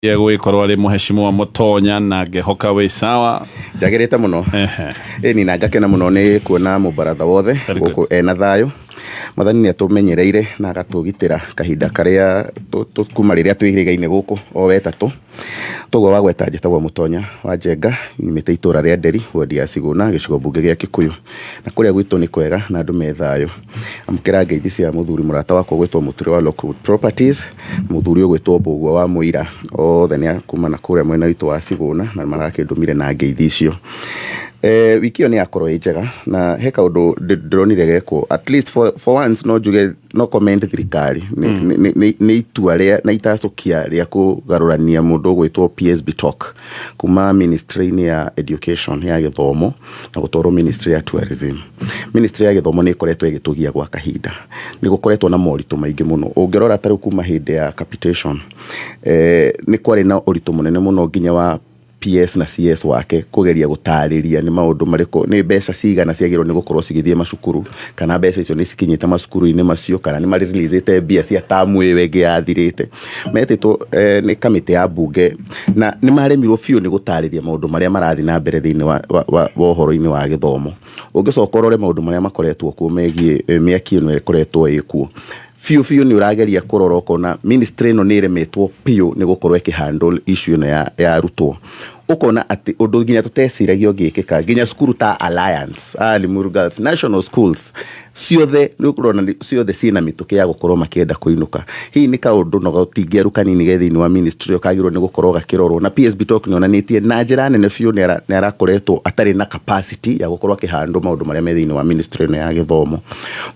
yego ikorwa ari muheshimiwa Mutonya na Gehoka we sawa jagerete muno ni na ngakena muno ni kuona mubaratha wothe guku ena thayo mathani ni atumenyereire na agatugitira kahinda karia kuma riria twihirigaine guku o wetatu tugo wagweta njitagwo Mutonya wa Njenga imite itura ria Nderi wodi ya Siguna gicigo mbunge gia Kikuyu na kuria gwitu ni kwega na andu me thayo amukira ngeithi cia muthuri murata wako gwetwo Muture wa Lockwood Properties muthuri ogwetwo Mbugua wa Muira othe ni kuma na kuria mwena witu wa Siguna na marakindumire na ngeithi icio wiki yo ni akorwo njega na he kaundu ndronire geko at least for once no juge no comment thirikari ni itua ria na itacokia ria kugarurania mundu gwitwo PSB Talk kuma ministry ya education ya githomo na gutoro ministry ya tourism. Ministry ya githomo ni ikoretwo igitugia gwa kahinda ni gukoretwo na moritu maingi muno ungirora tari kuma hindi ya capitation ni kwari na uritu munene muno nginya wa PS na CS wake kugeria gutariria ni maundu mariko ni mbeca cigana ciagirwo ni gukorwo cigithie macukuru kana mbeca icio ni cikinyite macukuru-ini macio kana ni mari release mbia cia tamu wenge yathirite metito ni kamite ya bunge na ni maremirwo fiu ni gutariria maundu maria marathi na mbere thiini wa uhoro-ini wa githomo ungicokorore maundu maria makoretwo kuo megie miaki ino ikoretwo ikuo fiu ni urageria kuroroko na ministry no ni remetwo pio ni gukorwo ikihandle issue ino ya rutwo ukona ati undu nginya tuteciragio ngikika nginya skuru ta Alliance Limuru Girls National Schools ciothe ni ukurona ciothe cina mituke ya gukorwo makienda kuinuka hii ni kaundu no gatingiaru kanini gethiini wa ministry okagirwo ni gukorwo gakirorwo na PSB Talk ni onanitie na njira nene fiu ni arakoretwo atari na capacity ya gukorwo akihandle maundu maria me thiini wa ministry no ya githomo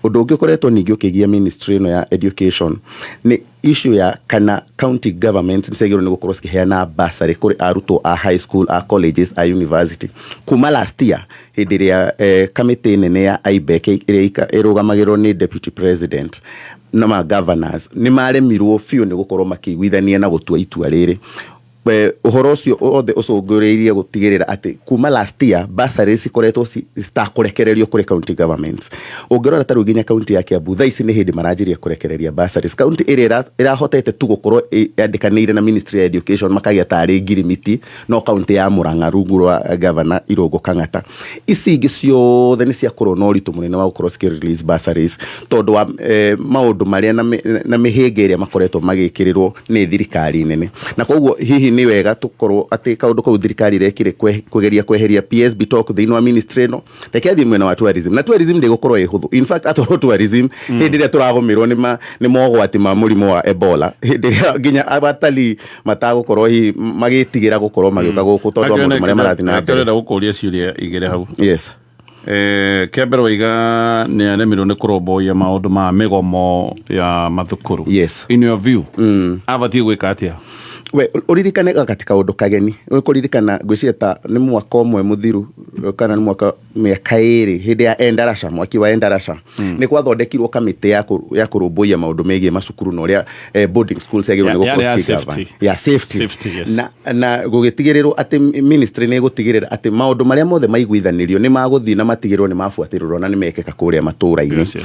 undu ungi ukoretwo ningi ukigia ministry no ya education ni issue ya kana county government nsegiro ni gukorwo cikiheana bursary kuri arutwo a high school a colleges a university kuma last year hindiria committee nene ya IBEC iria irugamagirwo ni deputy president na ma governors ni maremirwo fiu ni gukorwo makigwithania na gutua itua riri uhoro ucio othe ucunguriirie gutigirira ati kuma last year bursary cikoretwo citakurekererio kuri county governments ungirora taru nginya county ya Kiambu tha ici ni hindi maranjiria kurekereria bursaries county ira hotete tu gukorwo yandikaniire na ministry ya education makagia tari ngirimiti no county ya Murang'a rungu rwa governor Irungu Kang'ata ici ingi ciothe ni cia korwo no ritu munene wa gukorwo release bursaries tondu wa maundu maria na mihinga iria makoretwo magikirirwo ni thirikari nene na koguo hihi ni wega tukorwo ati kaundu kau thirikari rekire kugeria kweheria PSB Talk thiini wa ministry no reke thi mwena wa tourism na tourism ndi gukorwo ihuthu in fact atoro tourism hindi ria turagomirwo ni mogwati ma murimo wa Ebola hindi ria nginya abatali matagukorwo hi magitigira gukorwo magiuka guku tondu maundu maria marathi na mbere akirenda gukuria ciuria igere hau yes kembero iga ni aremirwo ni kuromboia maundu ma migomo ya mathukuru yes in your view abatie gwika atia we uririkane katika undu kageni ukuririkana gwicieta ni mwaka umwe muthiru kana ni mwaka miaka iri hindi ya Endarasha mwaki wa Endarasha ni kwathondekirwo kamite ya kurumbuia maundu megie macukuru no ria boarding schools yagirwo ni gukorwo ya safety yes. na gugitigirirwo ati ministry ni gutigirira ati maundu maria mothe maiguithanirio ni maguthi na matigirwo ni mafuatirirwo na ni mekeka kuria matura-ini yes.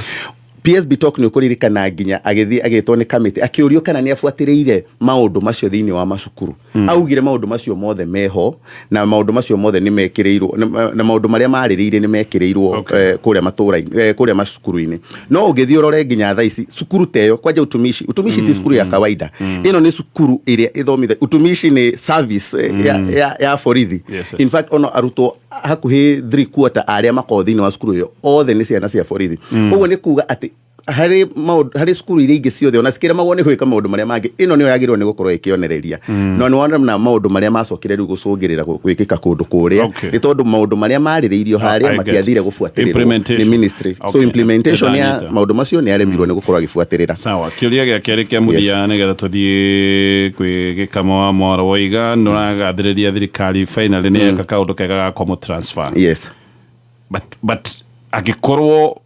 PSB Talk ni ukuririkana nginya agithi agitwo ni kamite akiurio kana ni afuatiriire maundu macio thiini wa macukuru augire maundu macio mothe meho na maundu macio mothe ni mekireirwo na maundu maria maririire ni mekireirwo kuria matura-ini kuria macukuru-ini no ugithiorore nginya tha ici cukuru teyo kwaje utumishi ti cukuru ya kawaida ino ni cukuru iria ithomitha utumishi ni service ya borithi in fact ono arutwo hakuhi 3/4 aria mako thiini wa cukuru yo othe ni ciana cia borithi uguo ni kuga ati hari cukuru iria ingi ciothe ona cikira magwo ni gwika maundu maria mangi ino ni yagirwo ni gukorwo ikionereria no ni wona na maundu maria macokire riu gucungirira gwikika kundu kuria ni tondu maundu maria maririirio haria matiathire gufuatirirwo ni ministry so implementation ya maundu macio ni aremirwo ni gukorwo agifuatirira sawa kiuria gia keri kia muthia ni getha tuthie kwigikamo wa mwaro woiga nuragathiriria thirikari finally ni eka kaundu kega ga komo transfer yes but agikorwo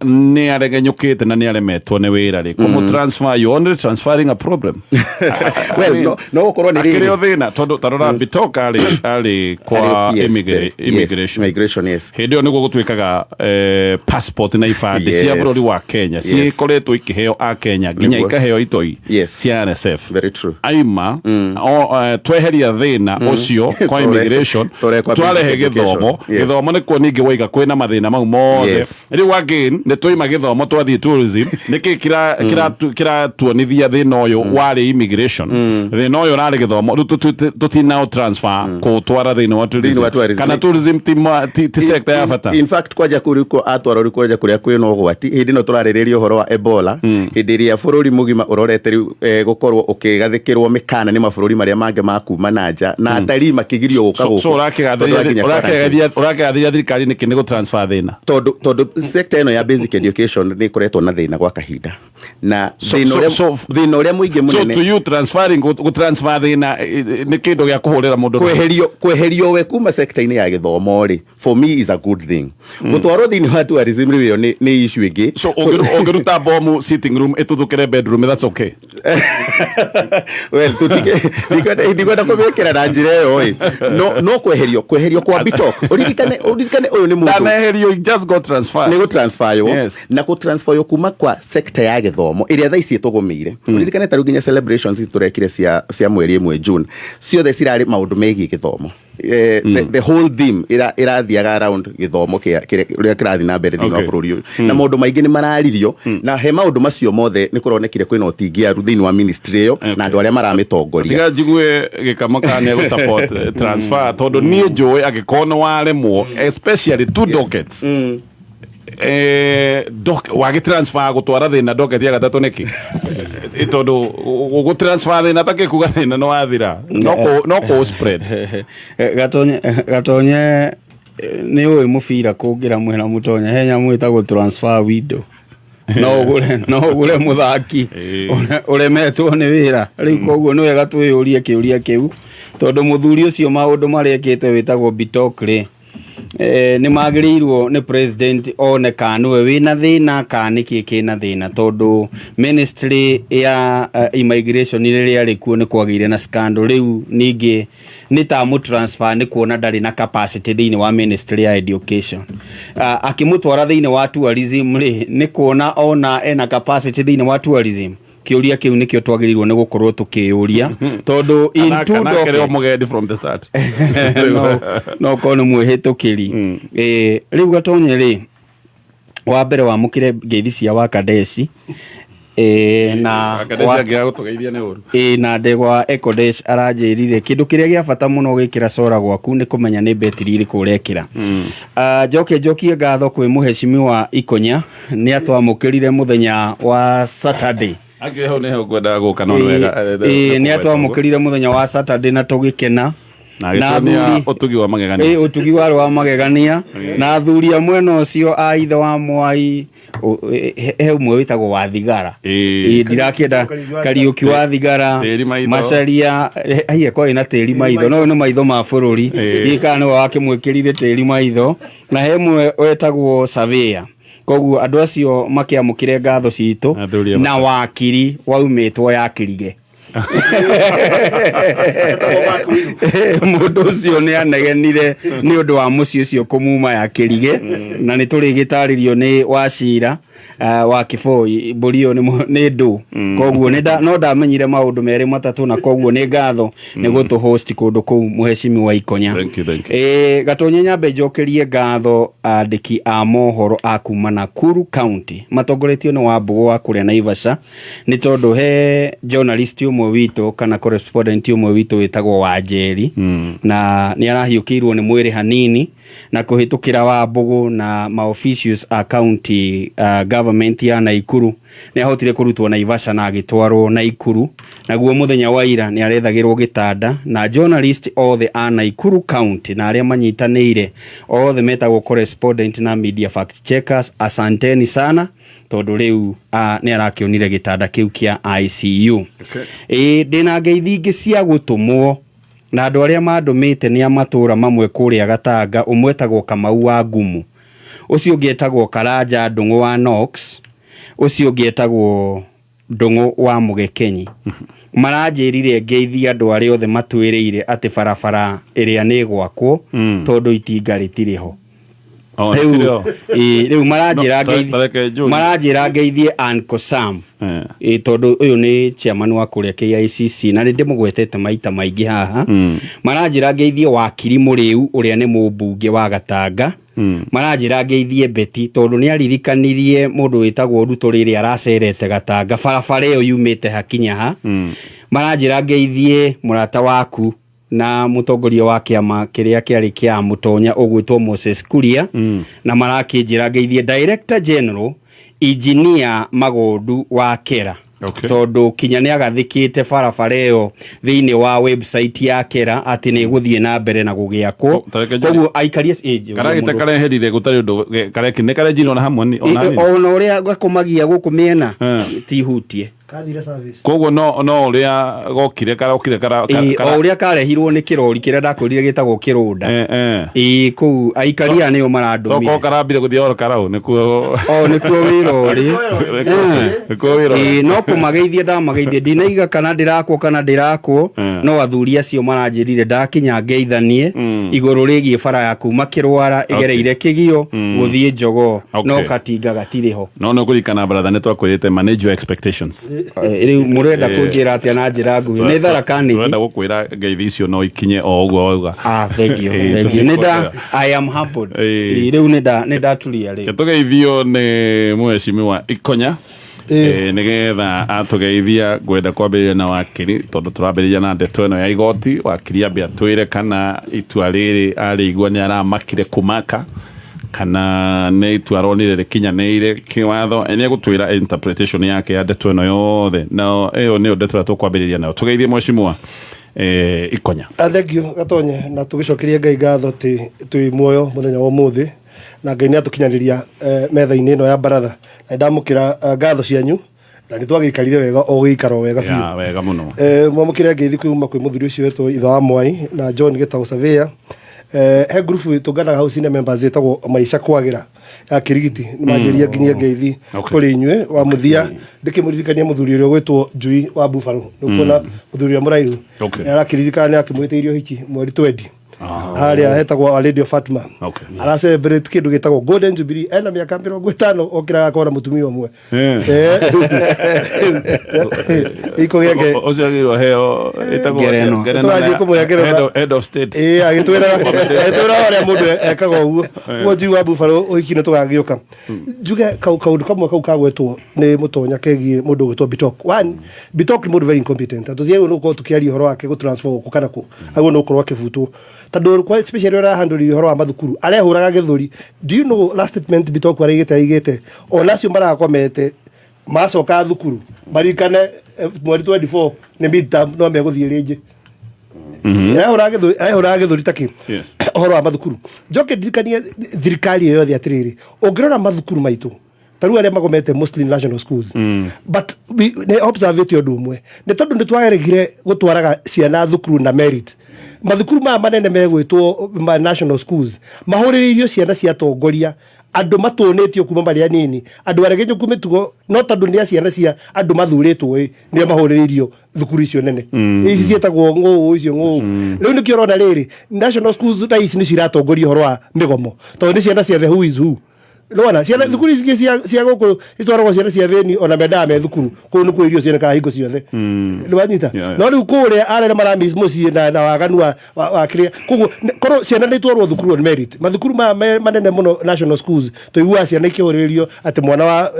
ni aregenyukite na ni aremetwo ni wira ri kumu transfer you only transferring a problem. Well, no ukorwo ni akiri thina tondu tarora Bitoka ali kwa immigration yes hindio niguo gutwikaga passport na ifande cia bururi wa Kenya si koretwo ikiheo a Kenya ginya ikaheo itoi cia NSF. Very true. Aima tweheria thina ucio kwa immigration twarehe githomo ni kuo ningi waiga kwina mathina mau mothe riu again ni twaima githomo twathie tourism niki kira tuonithia thina uyu wari immigration thina uyu rari githomo tutina transfer ko twara thina wa tourism kana tourism ti sector ya bata. In fact kwaja kuriko atwara uriko kwaja kuria kwino gwati hindi no turarireria uhoro wa Ebola hindi ria bururi mugima urorete gukorwo ukigathikirwo mikana ni mabururi maria mange makuma nanja na atari makigirio guka guko so urakigathiria thirikari ni kini go transfer thina tondu sector eno ya basic education ni koretwo na thina gwa kahinda na thina uria muingi munene. So to you transferring go transfer thina ni kindu gya kuhurira mundu kweherio we kuma sector ini ya githomo ri for me is a good thing. Gutwaro thini wa tourism rio ni issue ingi. So ongeruta bomu sitting room etuthukire bedroom, that's okay. Well ndikwenda kubikira na njira yo no kweherio kwa Bitoka urikane uyu ni mundu na herio just go transfer ni go transfer yo na go transfer yo kuma kwa sector ya githomo iria thaici tugumire urikane taru ginya celebrations turekire cia mweri 1 June ciothe cirari maundu megi githomo. The whole theme irathiaga around githomo kiria kirathi na mbere thini wa bururi na maundu maingi ni mararirio na he maundu macio mothe ni kuronekire kwina utingia thini wa ministry yo na andu aria maramitongoria tiga jigue gikamo kana go support transfer tondu ni njui agikono waremwo especially two dockets wagi transfer gutwara thina docket ya gatatu niki tondu go transfer thina take kuga thina no athira no ko spread gatonye ni uyu mubira kungira mwena mutonya henya mwita go transfer window no gure muthaki uremetwo ni wira riu koguo ni wega twiyurie kiuria kiu tondu muthuri ucio maundu mariekite witagwo Bitoka ni magirirwo ni president one kanwe wina thina kaniki kina thina tondu ministry ya immigration iria rikuo ni kwagire na scandal riu ningi ni ta mu transfer ni kuona ndari na capacity thini wa ministry ya education akimutwara thini wa tourism ni kuona ona ena capacity thini wa tourism. Kiuria kiu nikio twagirirwo ni gukorwo tukiuria tondu in two dockets from the start no kono mwehitukiri riu gatonye ri wa mbere wa mukire ngeithi cia wa Kadeshi na gutugeithia ni uru na ndegwa Ekodesh aranjirire kindu kiria gia bata muno gikira cora gwaku ni kumenya ni betiri iri kurekira jokie ngatho kwi muheshimiwa Ikonya ni atwamukirire muthenya wa Saturday agiho ne gwenda guka no wega ni atwamukirire muthenya wa Saturday na tugikena na utugi wa magegania utugi wa magegania na thuri amwe no cio a ithe wa Mwai he umwe witagwo wa Thigara ndirakenda Kariuki wa Thigara Macharia aiye kwa ina teri maitho no maitho ma bururi ikana wake mwikirire teri maitho na he umwe wetagwo Savia. Koguo andu acio makiamukire ngatho citu na wakiri waumetwo ya Kirige mundu ucio ni anegenire ni undu wa muci ucio kumuma ya Kirige na ni turi gitaririo ni Wachira wa Kiboi Burio ni ndu koguo no ndamenyire maundu meri matatu na koguo ni ngatho ni gutu host kundu kuu muheshimi wa Ikonya. Gatonye nyambe njokerie ngatho andiki a mohoro akuma Nakuru County matongoretio ni wa Mbugu wa kuria Naivasha ni tondu he journalist umwe witu kana correspondent umwe witu witagwo Wanjeri na ni arahiukirwo ni mwiri hanini na kuhitukira wa Mbugu na maofficials a county government ya Naikuru ni ahotire kurutwo Naivasha na agitwarwo Naikuru naguo muthenya wa ira ni arethagirwo gitanda na journalist othe a Naikuru County na aria manyitanire othe metagwo correspondent na media fact checkers asanteni sana tondu riu ni arakionire gitanda kiu kia ICU. Ndina ngeithi ingi cia gutumwo na andu aria mandumite ni amatura mamwe kuria Gatanga umwetagwo Kamau wa Ngumu ucio ngietagwo Karanja Ndungu wa Knox, ucio ngietagwo Ndungu wa Mugekenyi. Maranjirire ngeithia andu ari othe matwiriire ati barabara iria ni gwakwo tondu itinga ritiriho. Riu maranjira ngeithie Uncle Sam tondu uyu ni chairman wa kuria KICC na ndi mugwetete maita maingi haha. Maranjira ngeithie wakiri Muriu uria ni mubunge wa Gatanga. Maranjira ngeithie Beti tondu ni aririkanirie mundu witagwo Ruto riri aracerete Gatanga barabara iyo yumite hakinya ha. Maranjira ngeithie murata waku na mutongoria wa kiama kiria kiari kia mutonya ugwitwo Moses Kuria na marakinjira ngeithie Director General Engineer Magondu wa Kera. Tondu kinya ni agathikite barabara iyo thiini wa website ya Kera ati ni guthie na mbere na gugiakwo. Koguo aikarie karagite kareherire gutari undu karekine karejino na hamwe ni ona uria gakomagia guku miena tihutie kathire service. Koguo no uria gokire uria karehirwo ni kirori kiria ndakwirire gitagwo kirunda. Ku aikaria niyo marandumire. Toko karambire guthie oro karau nikuo wira uri. No kumageithie ndamageithie ndinaiga kana ndirakwo no athuri acio maranjirire ndakinya ngeithanie iguru rigie bara ya kuma Kirwara igereire Kigio guthie Njogo no katinga gatiriho. No kurikana brother ne twakwirite manage your expectations. Riu murenda kunjira atia na njira nguhi ni Tharaka-Nithi. Turenda gukwira ngeithi icio no ikinye o uguo auga. Thank you. Nida I am humbled. Riu nida tulia riu. Tugeithio ni Mheshimiwa Ikonya. Nigetha atugeithia gwenda kwambiriria na wakiri tondu turambiriria na ndeto ino ya igoti wakiri ambia twire kana itua riri arigwa ni aramakire kumaka kana ne itua ronire rikinyanire kiwatho ene gutwira interpretation yake ya ndeto ino yothe na iyo ni ndeto tukwambiriria nayo tugeithie Mheshimiwa Ikonya. Thank you Gatonye na tugicokerie Ngai ngatho twi muoyo muthenya wa muthi na Ngai ni atukinyaniria metha-ini ino ya baratha na ndamukira ngatho cianyu na nitwagikarire wega o gikaro wega biu ya wega muno mwamukire ngeithi kuma kwi muthuri ucio wetu Itha wa Mwai na John Gitau Surveyor. He group tungana house ine members etagwo Maisha Kwagira ya Kirigiti ni manjiria nginya ngeithi kuri inywe wa muthia ndikimuririkania muthuri urio gwitwo Njui wa Buffalo nukuona muthuri wa Muraihu arakiririkana akimwiteirio hiki mweri 20 haria hetagwo Radio Fatma aracelebrate kindu gitagwo Golden Jubilee ena miaka 50 okira akora mutumia umwe iko yake ozagiro heo etagwo head of state agitwira aria mundu ekaga uguo Njui wa Buffalo oikine tugagioka njuge kaundu kamwe kau kagwetwo ni mutonya kegie mundu gwitwo Bitok. One Bitok ni mundu very incompetent tuthie no ko tukiari horo wake go transfer ku kana ku ago no korwa kifutu tondu kwa especially ora handle horo wa mathukuru arehuraga githuri. Do you know last statement Bitok arigite onacio marakomete macoka thukuru marikane mweri 24 ni midterm no meguthie ringi ehuraga githuri taki horo wa mathukuru njoke dirikania thirikari yothe atiriri ungirora mathukuru maitu taru aria magomete mostly national schools but ne observe undu umwe ne tondu nitwageregire gutwaraga ciana thukuru na merit mathukuru manene megwitwo national schools mahuriririo ciana cia tongoria andu matonetio kuma bari anini andu aregenyo kumitugo no tondu ni ciana cia andu mathuritwo ni mahuriririo thukuru icio nene ici cietagwo ng'uu icio ng'uu riu ni kiorona riri national schools ta ici ni ciratongoria horo wa migomo tondu ni ciana cia the who is who Lwana ciana thukuru ici cia guku itwaragwo ciana cia theni ona menda me thukuru ku ni kwirio ciana ka hingo ciothe lwanyita no riu kuria arere maramis mucie na waganu wa kiria kugu koro ciana ni twarwo thukuru on merit mathukuru manene muno national schools to igua ciana ikihuririo ati mwana wa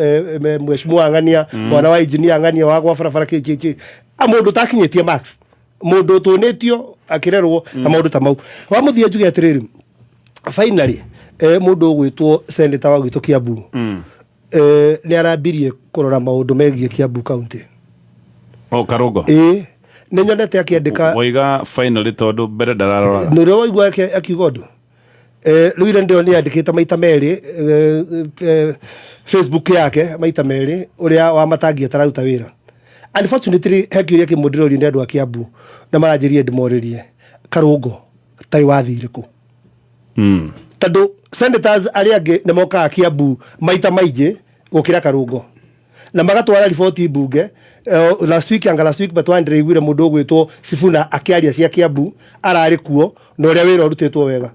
Mheshimiwa Ng'ania mwana wa engineer Ng'ania wa gwa barabara kichi amundu takinyetie max mundu tunetio akirerwo na maundu ta mau wa muthia njuge atiriri finally mundu gwitwo senator wa gwitwo Kiambu ni arambirie kurora maundu megie Kiambu county Karungo ni nyonete akiandika oiga finally tondu mbere ndararora no waigua akiuga undu Luire ndio ni andikita maita meri Facebook yake maita meri uria wa matangia tararuta wira unfortunately hekiria kimudiro ni andu a Kiambu na maranjirie ndimoririe Karungo tai wathire ku tondu senators aria angi ni mokaga Kiambu maita maingi gukira Karungo na magatwara riboti bunge. Last week batwandire mundu ugwitwo Sifuna akiaria cia Kiambu arari kuo na uria wira urutitwo wega.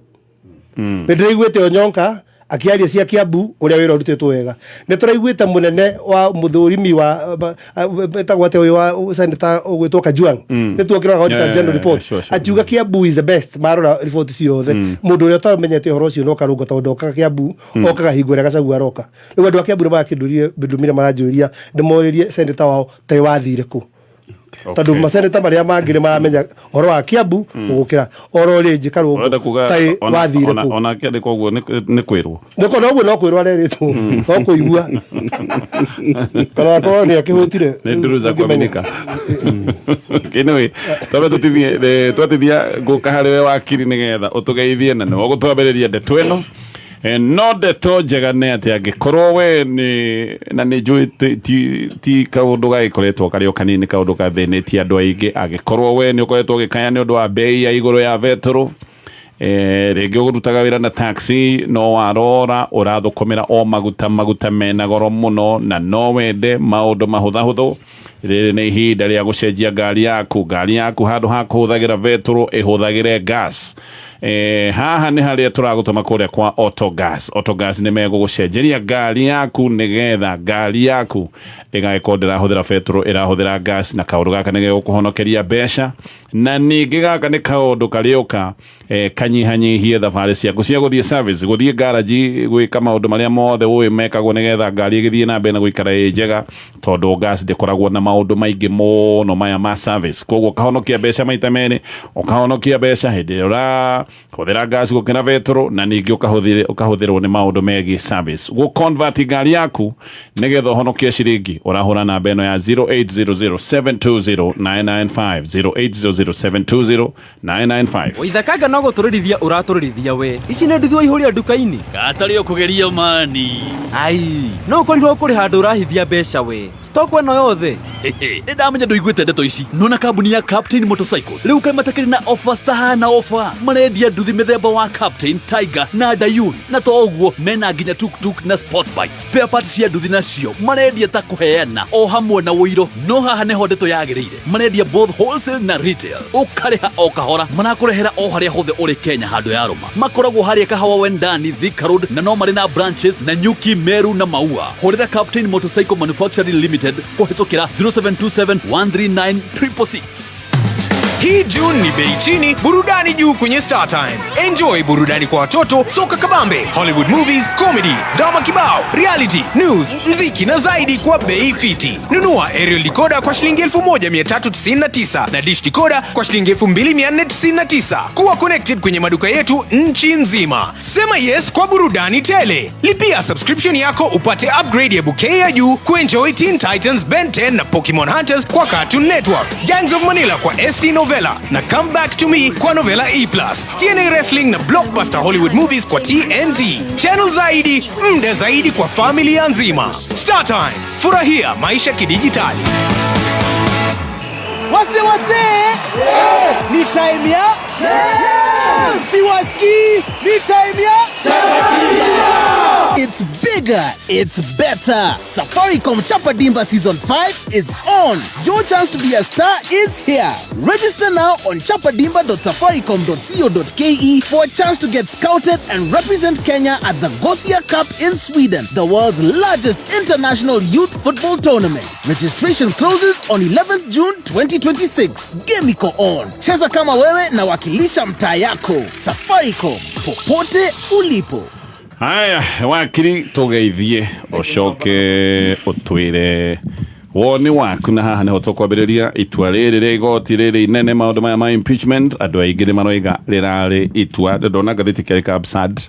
Ndiraiguite Onyonka akiaria cia Kiambu uria wira urutitwo wega. Ni turaiguite munene wa muthurimi wa betagwate uyu wa senator ugwitwo Kajwang ni tuokira auditor general report ajuga Kiambu is the best marora report ciothe mundu uria utamenyete horo cio no Karungo tondu okaga Kiambu okaga hingo ria Gachagua aroka. Riu andu a Kiambu nĩmakindurie ndumire maranjuria ndimoririe senator wao tai wathire ku tondu maseneta maria mangire maramenya horo wa Kiambu gukira oro ringi Karungo tai wathire ku ona kende koguo ni kwirwo ndiko no no kwirwo areritwo no kuigua kana ko ni akihutire ni nduruza kuaminika kinoi tobe tutithia guka hariwe wakiri nigetha utugeithie na no gutwambiriria ndeto ino no ndeto njega nĩ atĩ angĩkorwo we na nĩ njũĩ ti kaũndũ gagĩkoretwo karĩ o kanini kaũndũ gathĩnĩtie andũ aingĩ angĩkorwo we nĩ ũkoretwo ũgĩkaya nĩ ũndũ wa bei ya igũrũ ya betũrũ rĩngĩ ũgũrutaga wĩra na taxi no warora ũrathũkũmĩra o maguta mena goro mũno na no wende maũndũ mahũthahũthũ rĩrĩ nĩ ihinda rĩa gũcenjia ngari yaku handũ ha kũhũthagĩra betũrũ ĩhũthagĩre gas. Haha nĩ harĩa tũragũtũma kũrĩa kwa Autogas nĩ megũgũcenjeria ngari yaku nĩgetha ngari yaku ĩgagĩkorwo ndĩrahũthĩra betũrũ ĩrahũthĩra gas na kaũndũ gaka nĩ gegũkũhonokeria mbeca na ningĩ gaka nĩ kaũndũ karĩũka kanyihanyihie thabarĩ ciaku cia gũthiĩ service gũthiĩ garage gwĩka maũndũ marĩa mothe ũĩ mekagwo nĩgetha ngari ĩgĩthiĩ na mbere na gũikara ĩ njega tondũ gas ndĩkoragwo na maũndũ maingĩ mũno maya ma service koguo ũkahonokia mbeca maita merĩ ũkahonokia mbeca hĩndĩ ĩrĩa ũrahũthĩra gas gũkĩra betũrũ na ningĩ ũkahũthĩrwo nĩ maũndũ megiĩ service gũ-convert ngari yaku nĩgetha ũhonokie ciringi ũrahũra namba ĩno ya 0800720995 0800720995 Waithakanga no gũtũrĩrithia ũratũrĩrithia we ici nĩ nduthi waihũria nduka-inĩ gatarĩ ũkũgeria mani ai no ũkorirwo kũrĩ handũ ũrahithia mbeca we stock ĩno yothe nĩ ndamenya ndũiguĩte ndeto ici nona kambuni ya Captain Motorcycles rĩu kaĩ matakĩrĩ na offers tahana offer marendia nduthi mĩthemba wa Captain, Tiger na Dayun na to ũguo mena nginya tuk na sport bike spare parts cia nduthi nacio marendia ta kũheana o hamwe na wũiro no haha nĩho ndeto yagĩrĩire marendia both wholesale na retail ũkarĩha o kahora marakũrehera o harĩa hothe ũrĩ Kenya handũ ya Roma makoragwo harĩa Kahawa Wendani Thika Road na no marĩ na branches na Nyuki Meru na Maua horera Captain Motorcycle Manufacturing Limited kũhĩtũkĩra 0727139666. Hii June ni bei chini, burudani juu kwenye Star Times. Enjoy burudani kwa watoto, soka kabambe, Hollywood movies, comedy, drama kibao, reality, news, mziki na zaidi kwa bei fiti. Nunua aerial decoder kwa shilingi 1399 na dish decoder kwa shilingi 2499. Kuwa connected kwenye maduka yetu nchi nzima. Sema yes kwa burudani tele. Lipia subscription yako upate upgrade ya bouquet ya juu kuenjoy Teen Titans, Ben 10 na Pokemon Hunters kwa Cartoon Network. Gangs of Manila kwa ST Novella na Come Back to Me kwa Novella E+. TNA Wrestling na Blockbuster Hollywood Movies kwa TNT. Channel zaidi, mda zaidi kwa familia nzima. Star Times, furahia maisha kidijitali. Wase ni time ya si waski ni time ya It's bigger, it's better. Safaricom Chapa Dimba Season 5 is on. Your chance to be a star is here. Register now on chapadimba.safaricom.co.ke for a chance to get scouted and represent Kenya at the Gothia Cup in Sweden, the world's largest international youth football tournament. Registration closes on 11th June 2026. Game iko on. Cheza kama wewe na wakilisha mtaa yako. Safaricom, popote ulipo. Haya, wakiri tugeithie ucoke utwire woni waku na haha niho tukwambĩrĩria itua rĩrĩ rĩa igoti rĩrĩ inene maũndũ maya ma impeachment andũ aingĩ nĩmaroiga rĩrarĩ itua ndona ngathĩti kĩarĩ ka absurd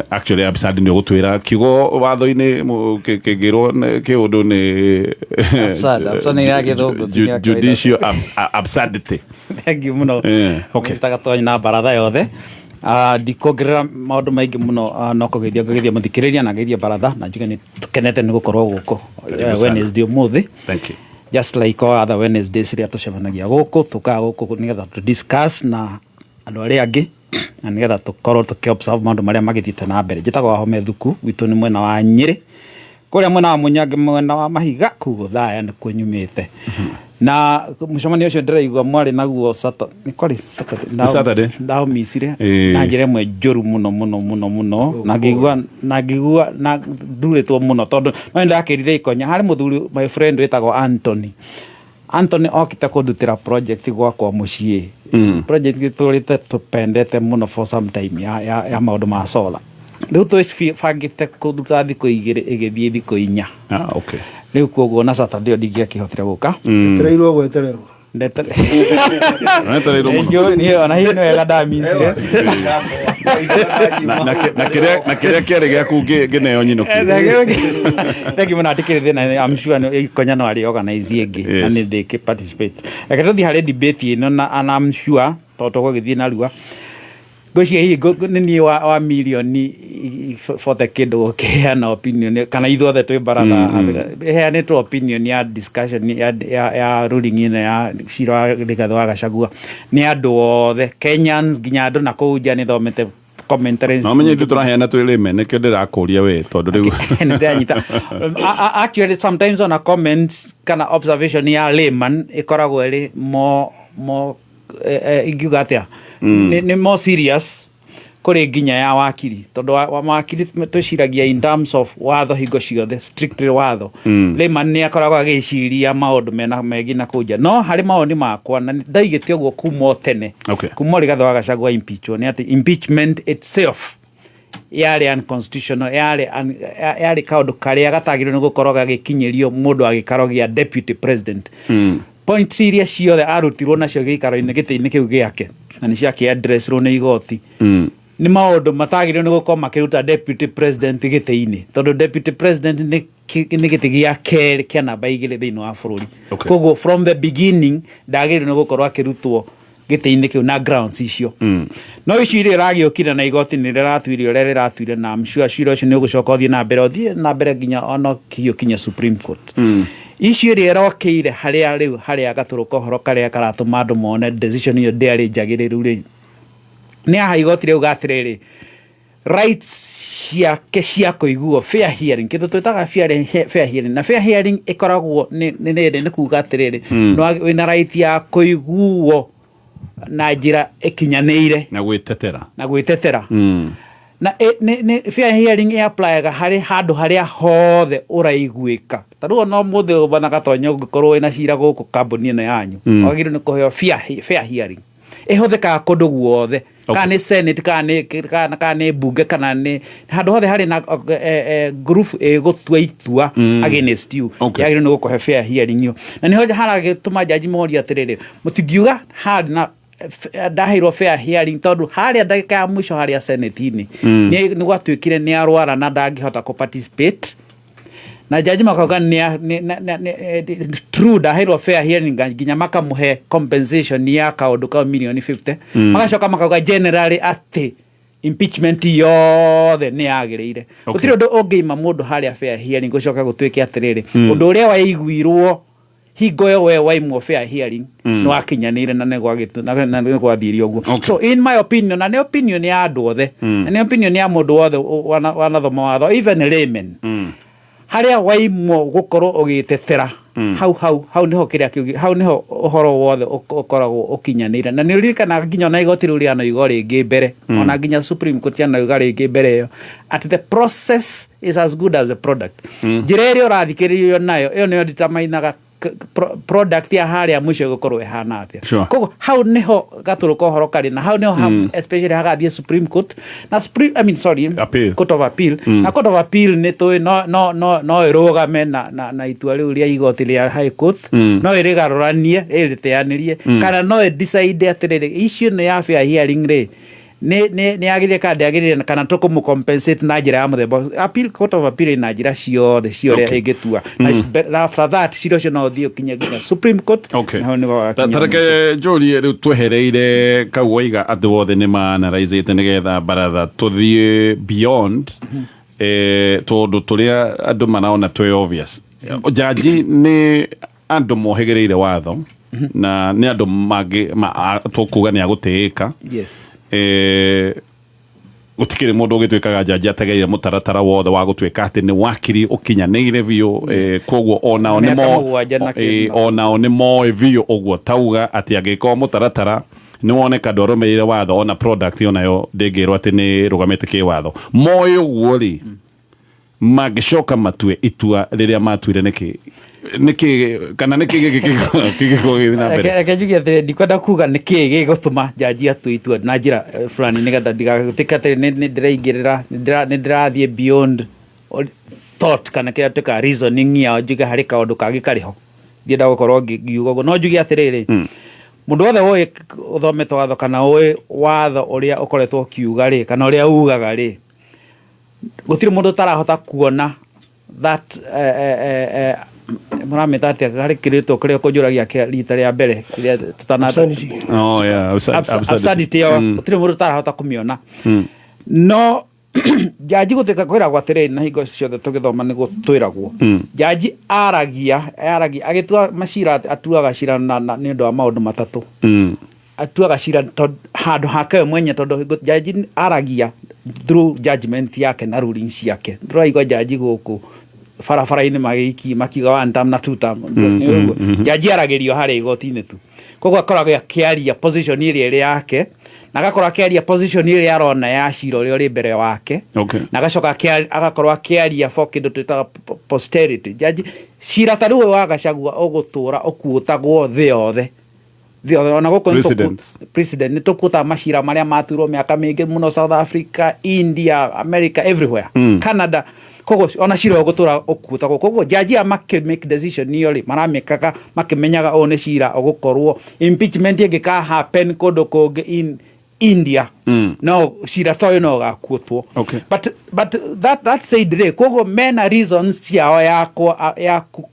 actually absurd nĩ gũtwĩra kiugo watho-inĩ kĩngĩrwo kĩũndũ nĩ judicial absurdity. Thank you muno Mr. Gatonyi na baratha yothe ndikongerera maũndũ maingĩ mũno no kũgeithia mũthikĩrĩria na geithia baratha na njuge nĩ tũkenete nĩ gũkorwo gũkũ Wednesday ũmũthĩ. Thank you. Just like all other Wednesdays rĩa tũcemanagia gũkũ tũkaga gũkũ nĩgetha to discuss na andũ arĩa angĩ na nigetha tukorwo tukiobserve maundu maria magithite na mbere. Njitagwo Home Thuku, witu ni mwena wa Nyeri, kuria mwena wa Munyange, mwena wa Mahiga, kugo thaya ni kunyumite. Na mucemania ucio ndiraigua mwari naguo Saturday ndao misire na njire mwe njuru muno na ngigua na nduritwo muno tondu no ndakirire ikonya hari muthuri my friend wetagwo Anthony okite kundutira project gwakwa mucii project turite tupendete muno for some time ya maundu ma solar riu twifangite kunduta thiko igiri igithie thiko 4 okay riu koguo na Saturday ndigia kihotire guka etereirwo gwetererwo ni ona hino wega ndamisire na kiria kiari giaku ngineo nyino thegi muna tikire na I'm sure ikonya no ari organize ingi na ni they participate akathi hari debate ino na I'm sure toto githie na rua gocia hii nini wa milioni for the kid okay na opinion kana ithuothe twi baratha heanetwo opinion ya discussion ya ruling ina ya Cira Rigathi wa Gachagua ni andu othe Kenyans ginya andu na kuja ni thomete commentaries no menye turaheana twilime nikio ndirakuria we tondu riu ndanyita actually sometimes on a comments kana observation ya layman ikoragwo ri more ingiugatia ni more serious kuri ginya ya wakiri tondu wakiri twiciragia in terms of watho hingo ciothe strictly watho layman ni akoragwo agiciria maundu mena megi na kuja no hari maoni makwa na ndaigite uguo kuma tene kuma Rigathi wa Gachagua impeachment ni ati impeachment itself yari unconstitutional yari kaundu karia gatagirwo ni gukorwo gagikinyirio mundu agikarogia deputy president point serious ciothe arutirwo nacio giikaro-ini giti-ini kiu giake na ni ciake address ro ni igoti ni maundu matagirwo ni gukorwo makiruta deputy president giti-ini tondu deputy president ni giti gia keri kia namba igiri thiini wa bururi koguo from the beginning ndagirwo ni gukorwo akirutwo giti-ini kiu na grounds icio no ici iri ragiokire na igoti ni riratwire ore riratwire na mshua ciro cio ni ugucoka thie na mbere ginya ono kinya Supreme Court icio rirokeire haria gaturuka horo karia karatuma andu mone decision iyo ndari njagiriru ri ni haigoti riu gatiriri rights cia kuiguo fair hearing kitu twitaga fair hearing na fair hearing ikoragwo ni kuga atiriri no wina right ya kuiguo na njira ikinyaneire na gwitetera na fair hearing apply hari handu haria hothe uraiguika taruo no muthe bana gatonyo gukorwo ina cira guku kambuni ino yanyu wagire ni kuheo fair hearing ihuthika kundu guothe kana senate kana bunge kana ni handu hothe hari na group gutua itua against you yagire ni gukuhe fair hearing yo na ni hoja haragituma jaji mori atiriri mutingiuga hari na ndahirwo fair hearing tondu haria ndagika ya mwisho haria senate-ini ni gwatuikire ni arwara na ndangihota ku participate na jaji makauga ni true ndahirwo fair hearing nginya makamuhe compensation ya kaundu ka milioni 50 magacoka makauga generally ati impeachment yothe ni yagiriire gutiri undu ungiima mundu haria fair hearing gucoka gutuike atiriri undu uria waiguirwo hingo yo we waimwo fair hearing no akinyanire na ne gwathirio guo so in my opinion na ne opinion ya andu othe na ne opinion ya mundu othe wanathoma watho even laymen haria waimwo gukorwo ugitetera hau niho kiria hau niho uhoro wothe ukoragwo ukinyanire na ni ririkana nginya na igoti riu riano igori ingi mbere ona nginya Supreme Court yana igori ingi mbere yo at the process is as good as the product njira ria urathikiririo nayo iyo niyo determinaga product ya haria mwisho gukorwo ihana atia koguo hau niho gaturuka horo kari na hau niho especially hagathie Supreme Court na Court of Appeal na Court of Appeal ni tu no irugame na itua riu ria igoti ria High Court no irigaruranie iriteanirie kana no decide atiriri icio ni ya fair hearing ri ni agire kandi agire kana to kumu compensate na njira ya muthemba appeal Court of Appeal na njira ciothe cia ingitua na after that ciro no thio kinya Supreme Court na ni tareke jori riu twehereire kauiga andu othe ni analyze nigetha baratha tuthie beyond tondu turia andu manaona twe obvious jaji ni andu mohegereire watho na nä andå mangä tåkuga nä agåtä gå tikä rä må ndå å gä tuä kaga njanji ategeire må taratara wothe wa gå tuä ka atä nä wakiri å kinyanä ire biå koguo onao nä moä biå å guo tauga atä angä korwo må taratara nä woneka ndå arå mä ire watho ona product onayo ndä ngä rwo atä nä rå gamä te kä watho moä å guo rä mangä coka matue itua rä rä a matuire niki kana niki na mbere reke njuge atä ndikwenda kuga niki gigutuma njanji atue itua na njira fulani nigetha ndigathika atä nä ndĩraingĩrĩra nä ndĩrathiĩ beyond thought kana kä rä a tuĩkaga reasoning yao njuge harä kaũndũ kangĩ karĩ ho ndienda gũkorwo ngiuga ũguo no njuge atĩrĩrĩ mũndũ wothe ũĩ ũthomete watho kana ũĩ watho ũrĩa ũkoretwo ũkiuga rĩ kana ũrĩa ugaga rĩ gũtirĩ mũndũ ũtarahota kuona that mũramĩta atĩa harĩ kĩrĩtwo kĩrĩa kũnjũragia rita rĩa mbere absurdity yao gũtirĩ mũndũ ũtarahota kũmĩona no njanji gũtuĩka kwĩragwo atĩrĩrĩ na hingo ciothe tũgĩthoma nĩguo twĩragwo njanji aragia agĩtua macira atuaga cira nĩ ũndũ wa maũndũ matatũ atuaga cira handũ hake we mwenye tondũ njanji aragia through judgment yake na rulings yake ndũraigua njanji gũkũ barabara-inĩ makiuga one term na two term njanji aragĩrio harĩ igoti-inĩ tu koguo akoragwo akĩaria position ĩrĩa ĩrĩ yake na agakorwo akĩaria position ĩrĩa arona ya cira ũrĩa ũrĩ mbere wake na agacoka agakorwo akĩaria for kĩndũ twĩtaga posterity njanji cira ta rĩu ũyũ wa Gachagua ũgũtũra ũkuũtagwo thĩ yothe ona gũkũ president nĩ tũkuũtaga macira marĩa maturwo mĩaka mĩingĩ mũno South Africa, India, America, everywhere Canada koguo ona cira ũgũtũra ũkuũtagwo koguo njanji make decision nĩyo rĩ maramĩkaga makĩmenyaga ũũ nĩ cira ũgũkorwo impeachment ĩngĩka happen kũndũ kũngĩ in India no cira ta ũyũ no ũgakuũtwo but that said rĩ koguo mena reasons ciao ya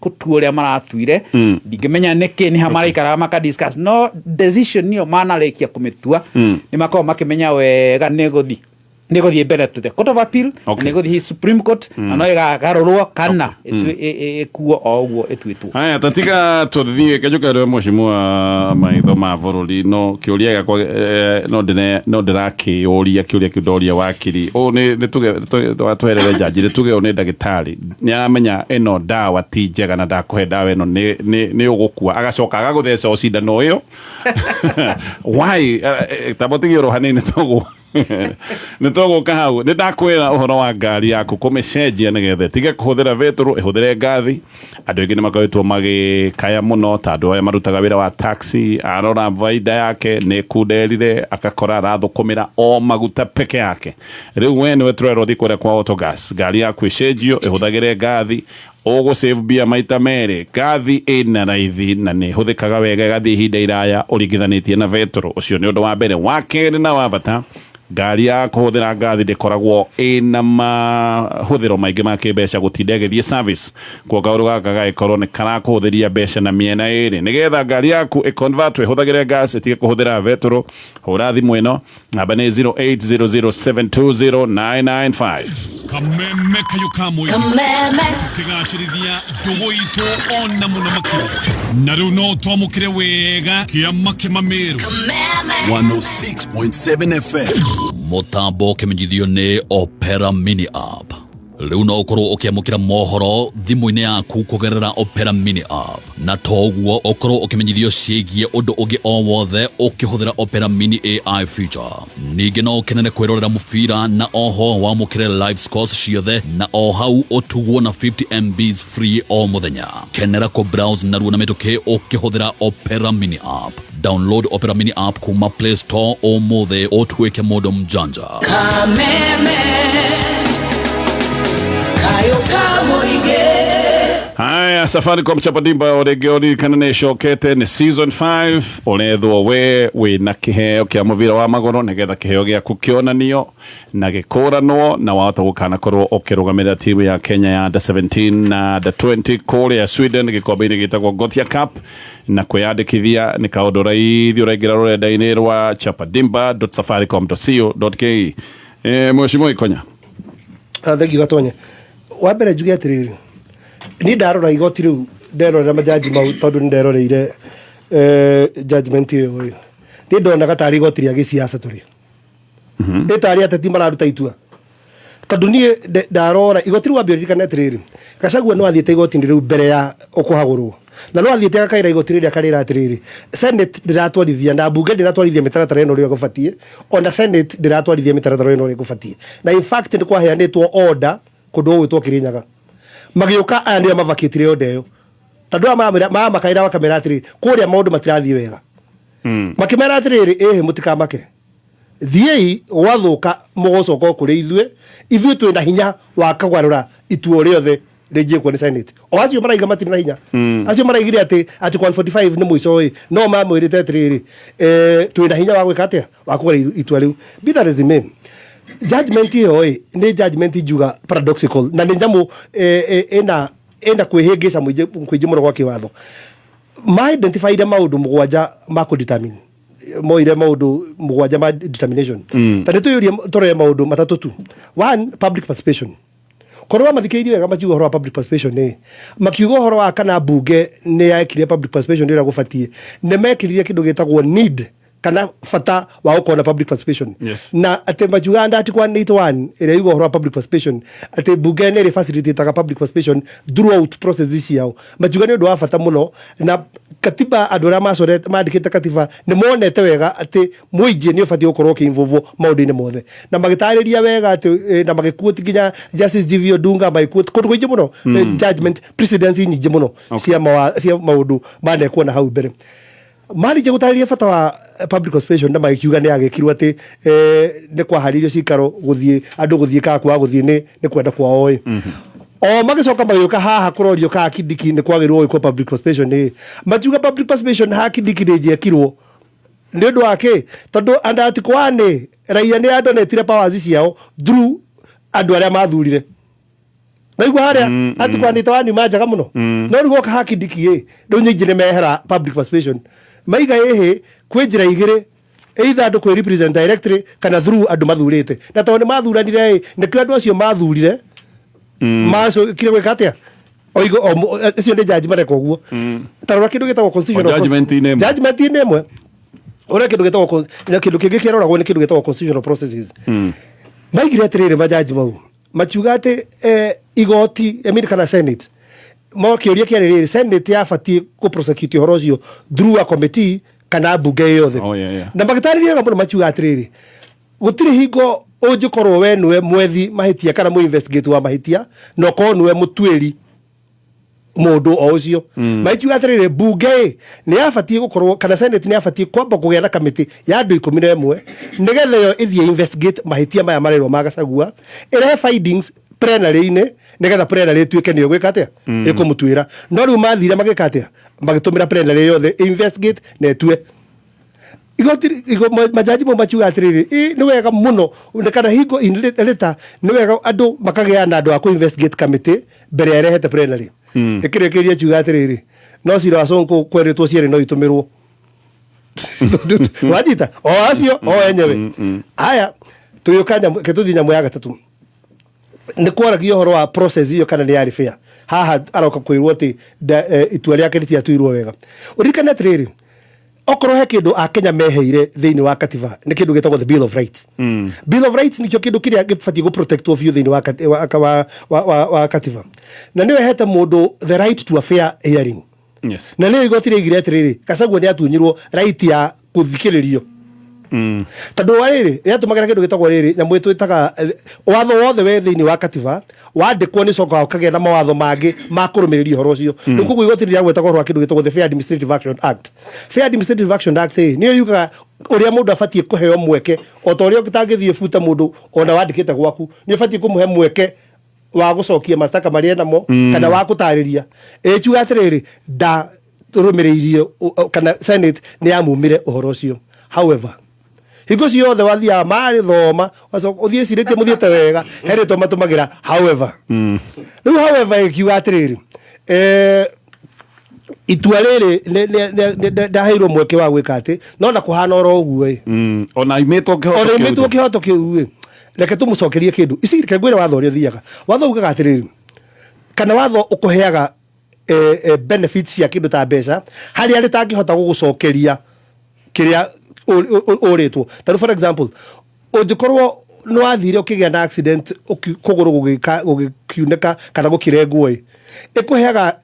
gũtua ũrĩa maratuire ndingĩmenya nĩkĩ nĩ ha maraikaraga makadiscuss no decision nĩyo manarĩkia kũmĩtua nĩ makoragwo makĩmenya wega nĩ gũthiĩ mbere to the court of appeal nĩ gũthiĩ Supreme Court na no ĩgagarũrwo kana ĩkuo o ũguo ĩtuĩtwo haya tatiga tũthiĩ kĩnjũka rĩwe mũcimũ maitho ma bũrũri no kĩũria gĩakwa no ndĩrakĩũria kĩũria kĩu ndoria wakiri ũũ nĩ tuge tweherere njanji nĩ tuge ũũ nĩ ndagĩtarĩ nĩ aramenya ĩno ndawa ti njega na ndakũhe ndawa ĩno nĩ ũgũkua agacoka agagũtheca cindano ĩyo why tabotigĩrwo hanini toguo nĩ tũgũka hau nĩ ndakwĩra ũhoro wa ngari yaku kũmĩcenjia nĩgetha tige kũhũthĩra betũrũ ĩhũthĩre ngathi andũ aingĩ nĩ makoretwo magĩkaya mũno ta andũ aya marutaga wĩra wa taxi arora baida yake nĩ kunderire akakora arathũkũmĩra o maguta peke yake rĩu we nĩwe tũrerwo thiĩ kũrĩa kwa Autogas ngari yaku ĩcenjio ĩhũthagĩre ngathi ũgũ-save mbia maita merĩ ngathi ĩna raithi na nĩ hũthĩkaga wega ĩgathiĩ ihinda iraya ũringithanĩtie na betũrũ ũcio nĩ ũndũ wa mbere wa kerĩ na wa bata ngari ya kũhũthĩra ngathi ndĩkoragwo ĩna mahũthĩro maingĩ ma kĩmbeca gũtinda ĩgĩthiĩ service kuo kaũndũ gaka gagĩkorwo nĩ karakũhũthĩria mbeca na mĩena ĩrĩ nĩgetha ngari yaku ĩconvert ĩhũthagĩre gas ĩtige kũhũthĩra betũrũ hũra thimũ ĩno namba nĩ 0800720995 kameme kayo kamwe tukigacĩrithia ndũgũ itũ ona mũno makĩria na rĩu no twamũkĩre wega kĩama kĩmamĩrũ 106.7 FM Mũtambo ũkĩmenyithio nĩ Opera Mini App. Rĩu no ũkorwo ũkĩamũkĩra mohoro thimũ-inĩ yaku kũgerera Opera Mini App. Na to ũguo ũkorwo ũkĩmenyithio ciĩgiĩ ũndũ ũngĩ o wothe ũkĩhũthĩra Opera Mini AI feature. Ningĩ no ũkenere kwĩrorera mũbira na oho wamũkĩre live scores ciothe na o hau ũtugwo na 50 MBs free o mũthenya. Kenera kũ browse narua na mĩtũkĩ ũkĩhũthĩra Opera Mini App. Download Opera Mini App kuma Play Store ũmũthĩ ũtuĩke mũndũ mjanja. Kameme kayo kamuige. Haya Safaricom chapa dimba oregeori kanane shokete ni season 5 onethwo we na kiheo kia muvira wa magoro nigetha kiheo gia kukionanio na gikuranwo na wahota gukana korwo ukirugamira timu ya Kenya ya under 17 na under 20 kule ya Sweden gikombe-ini gitagwo Gothia Cup na kwiyandikithia ni kaundu raithi uraingira rurenda-ini rwa chapadimba.safaricom.co.ke Mheshimiwa Ikonya thank you Gatonye wa mbere njuge atiriri ni ndarora igoti riu nderorera majaji mau tondu nderoreire judgment yo ti ndonaga tari igoti ria gisiasa turi etari ateti mararuta itua tondu nie ndarora igoti riu wambĩrĩrikane atĩrĩrĩ Gachagua no athiĩte igoti-inĩ rĩu mbere ya ũkũhagũrwo na no athiĩte akaira igoti rĩrĩa karĩra atĩrĩrĩ Senate ndiratwarithia na mbunge ndiratwarithia mĩtaratara ĩno ũrĩa gũbatiĩ ona Senate ndiratwarithia mĩtaratara ĩno ũrĩa gũbatiĩ na in fact nĩ kwaheanĩtwo order kũndũ gwĩtwo Kĩrĩnyaga magĩũka aya nĩo mavakĩtire order ĩyo tondu makaira makamera atĩrĩrĩ kũrĩa maũndũ matirathiĩ wega makĩmera atĩrĩrĩ mũtikamake thiĩi gwathũka mũgũcoka kũrĩ ithuĩ twĩna hinya wa kũgarũra itua rĩothe rĩnjĩkwo nĩ Senate o acio maraiga matirĩ na hinya acio maraigire atĩ 145 nĩ mũico no mamwĩrĩte atĩrĩrĩ twĩna hinya wa gwĩka atĩa wa kũgarũra itua rĩu be that as it may judgment ĩyo nĩ judgment njuga paradoxical na nĩ nyamũ ena kwĩhĩngĩca mũingĩ mũno gwa kĩwatho ma identified maũndũ mũgwanja ma kũdetermine moire maũndũ mũgwanja ma determination ta nĩ tũrore maũndũ matatũ tu one public participation korwo mathikĩrĩirie wega makiuga ũhoro wa public participation makiuga ũhoro wa kana bunge nĩ yekire public participation ĩrĩa gũbatiĩ nĩ mekirire kĩndũ gĩtagwo need kana bata wa gũkorwo na public participation na atĩ makiuga ndatikwa 181 ĩrĩa yuga ũhoro wa public participation atĩ bunge nĩ ĩrĩ facilitaga public participation throughout process ciao makiuga nĩ ũndũ wa bata mũno na katiba andũ arĩa mandĩkĩte katiba nĩ monete wega atĩ mũingĩ nĩ ũbatiĩ gũkorwo ũkĩinvolve maũndũ-inĩ mothe na magĩtarĩria wega atĩ na magĩkuoti nginya Justice G.V. Odunga magĩkuoti kũndũ kũingĩ mũno judgment presidency nyingĩ mũno cia maũndũ manekwo na hau mbere marĩkia gũtarĩria bata wa public participation na magĩkiuga nĩ agĩkirwo atĩ nĩ kwaharĩirio cikaro gũthiĩ andũ gũthiĩ kana kwaga gũthiĩ nĩ kwenda kwao o magĩcoka magĩũka haha kũrorio kana Kindiki nĩ kwagĩrĩirwo gwĩkwo public participation makiuga public participation ha Kindiki ndĩngĩekirwo nĩ ũndũ wa kĩ tondũ andatikwane raia nĩ andonetire powers ciao through andũ arĩa mathurire na igua harĩa atikwanĩte waniuma njaga mũno no rĩu goka ha Kindiki rĩu nyingĩ nĩ mehera public participation maiga kwĩ njĩra igĩrĩ either andũ kwĩ represent directly kana through andũ mathurĩte na tondũ nĩ mathuranire nĩkĩo andũ acio mathurire macokire gwĩka atĩa icio nĩ jaji mareka ũguo tarora kĩndũ gĩtagwo constitutional judgment-inĩ ĩmwe ũrĩa kĩndũ kĩngĩ kĩaroragwo nĩ kĩndũ gĩtagwo constitutional processes maigire atĩrĩrĩ majaji mau makiuga atĩ igoti kana Senate kĩũria kĩarĩ rĩrĩ Senate yabatiĩ gũ-prosecute ũhoro ũcio through a committee kana mbunge yothe na magĩtarĩria mũno makiuga atĩrĩrĩ gũtirĩ hingo ũngĩkorwo we nĩwe mwethi mahĩtia kana mũinvestigate wa mahĩtia na ũkorwo nĩwe mũtuĩri mũndũ o ũcio makiuga atĩrĩrĩ mbunge nĩ yabatiĩ gũkorwo kana Senate nĩ yabatiĩ kwamba kũgĩa na kamĩtĩ ya andũ 11 nĩgetha yo ĩthiĩ investigate mahĩtia maya marerwo ma Gachagua ĩrehe findings plenary-inĩ nĩgetha plenary ĩtuĩke nĩyo gwĩka atĩa ĩkũmũtuĩra no rĩu mathire magĩka atĩa magĩtũmĩra plenary yothe investigate na ĩtue majaji mo makiuga atĩrĩrĩ nĩ wega mũno kana hingo leta nĩ wega andũ makagĩa na andũ a kũ-investigate committee mbere ya ĩrehete plenary ĩkĩrĩkĩria kiuga atĩrĩrĩ no Cira wa Sonko kwerĩtwo cierĩ no itũmĩrwo wajita o acio o enyewe haya tũthiĩ nyamũ ya gatatũ nĩ kwaragio ũhoro wa process iyo kana nĩ yarĩ fair haha aroka kwĩrwo atĩ itua rĩake rĩtiatuirwo wega ũririkane atĩrĩrĩ okorwo he kĩndũ Akenya meheire thĩinĩ wa katiba nĩ kĩndũ gĩtagwo the Bill of Rights Bill of Rights nĩkĩo kĩndũ kĩrĩa gĩbatiĩ gũ-protectwo biũ thĩinĩ wa katiba na nĩyo ĩhete mũndũ the right to a fair hearing na nĩyo igoti rĩaugire atĩrĩrĩ Gachagua nĩ atunyirwo right ya gũthikĩrĩrio tondũ wa rĩrĩ yatũmagĩra kĩndũ gĩtagwo rĩrĩ nyamũ ĩtwĩtaga watho wothe we thĩinĩ wa katiba wandĩkwo nĩ cokaga ũkagĩa na mawatho mangĩ ma kũrũmĩrĩria ũhoro ũcio rĩu koguo igoti rĩrĩa gwĩtagwo ũhoro wa kĩndũ gĩtagwo the Fair Administrative Action Act Fair Administrative Action Act nĩyo yugaga ũrĩa mũndũ abatiĩ kũheo mweke o ta ũrĩa ũtangĩthiĩ buta mũndũ ona wandĩkĩte gwaku nĩ ũbatiĩ kũmũhe mweke wa gũcokia mastaka marĩa namo kana wa gũtarĩria ĩkiuga atĩrĩrĩ ndarũmĩrĩirio kana Senate nĩ yamumire ũhoro ũcio however hingo ciothe wathiaga marĩ thoma ũthiĩ cirĩtie mũthiĩte wega herĩtwo matũmagĩra however rĩu however ĩkiuga atĩrĩrĩ itua rĩrĩ ndaheirwo mweke wa gwĩka atĩ no na kũhana oro ũguo ona imĩtwo kĩhoto kĩu reke tũmũcokerie kĩndũ ici reke ngwĩre watho ũrĩa ũthiaga watho ugaga atĩrĩrĩ kana watho ũkũheaga benefits ya kindu ta mbeca hari ari tangihota gugucokeria kiria uritwo. Taru for example, ungikorwo no athire ukigia na accident kuguru gugikiuneka kana gukirengwo ikuheaga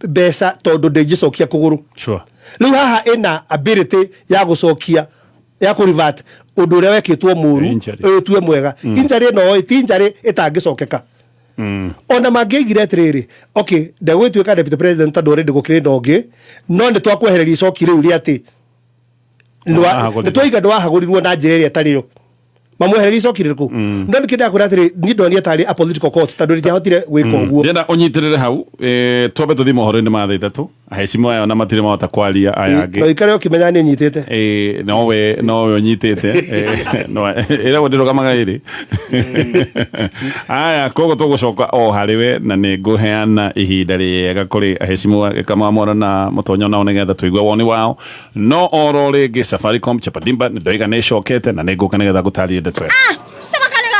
mbeca tondu ndingicokia kuguru. Sure. Riu haha ina ability ya gucokia ya kurivert undu uria wekitwo muru tue mwega. Injury no injury itangicokeka. Ona mangĩigire atiriri okay ndagwĩtuĩka deputy president tondu already gukire ndongi no nĩ twakwehereria icoki rĩu rĩa ati nĩ twaiga ndwahagũrirwo na njĩra ĩrĩa ĩtarĩ yo mamwehereria icoki rĩrĩkũ no nĩ kĩndĩ akwĩra atĩrĩ niĩ ndonire tarĩ a political court tondu rĩtiahotire gwĩka ũguo. Ndĩrenda ũnyitĩrĩre hau twambe tũthiĩ mohoro-inĩ ma thaa ithatũ ahecimu aya ona matirĩ mahota kwaria aya angĩ no ikare ũkĩmenya nĩ nyitĩte nowe ũnyitĩte ĩragwo ndĩrũgamaga ĩrĩ aya koguo tũgũcoka o harĩwe na nĩ ngũheana ihinda rĩega kũrĩ ahecimu Kamamora na Mũtonyo nao nĩgetha tũigue woni wao no oro rĩngĩ Safaricom Chapadimba nĩ ndoiga nĩ ĩcokete na nĩ ngũka nĩgetha gũtarĩria ndeto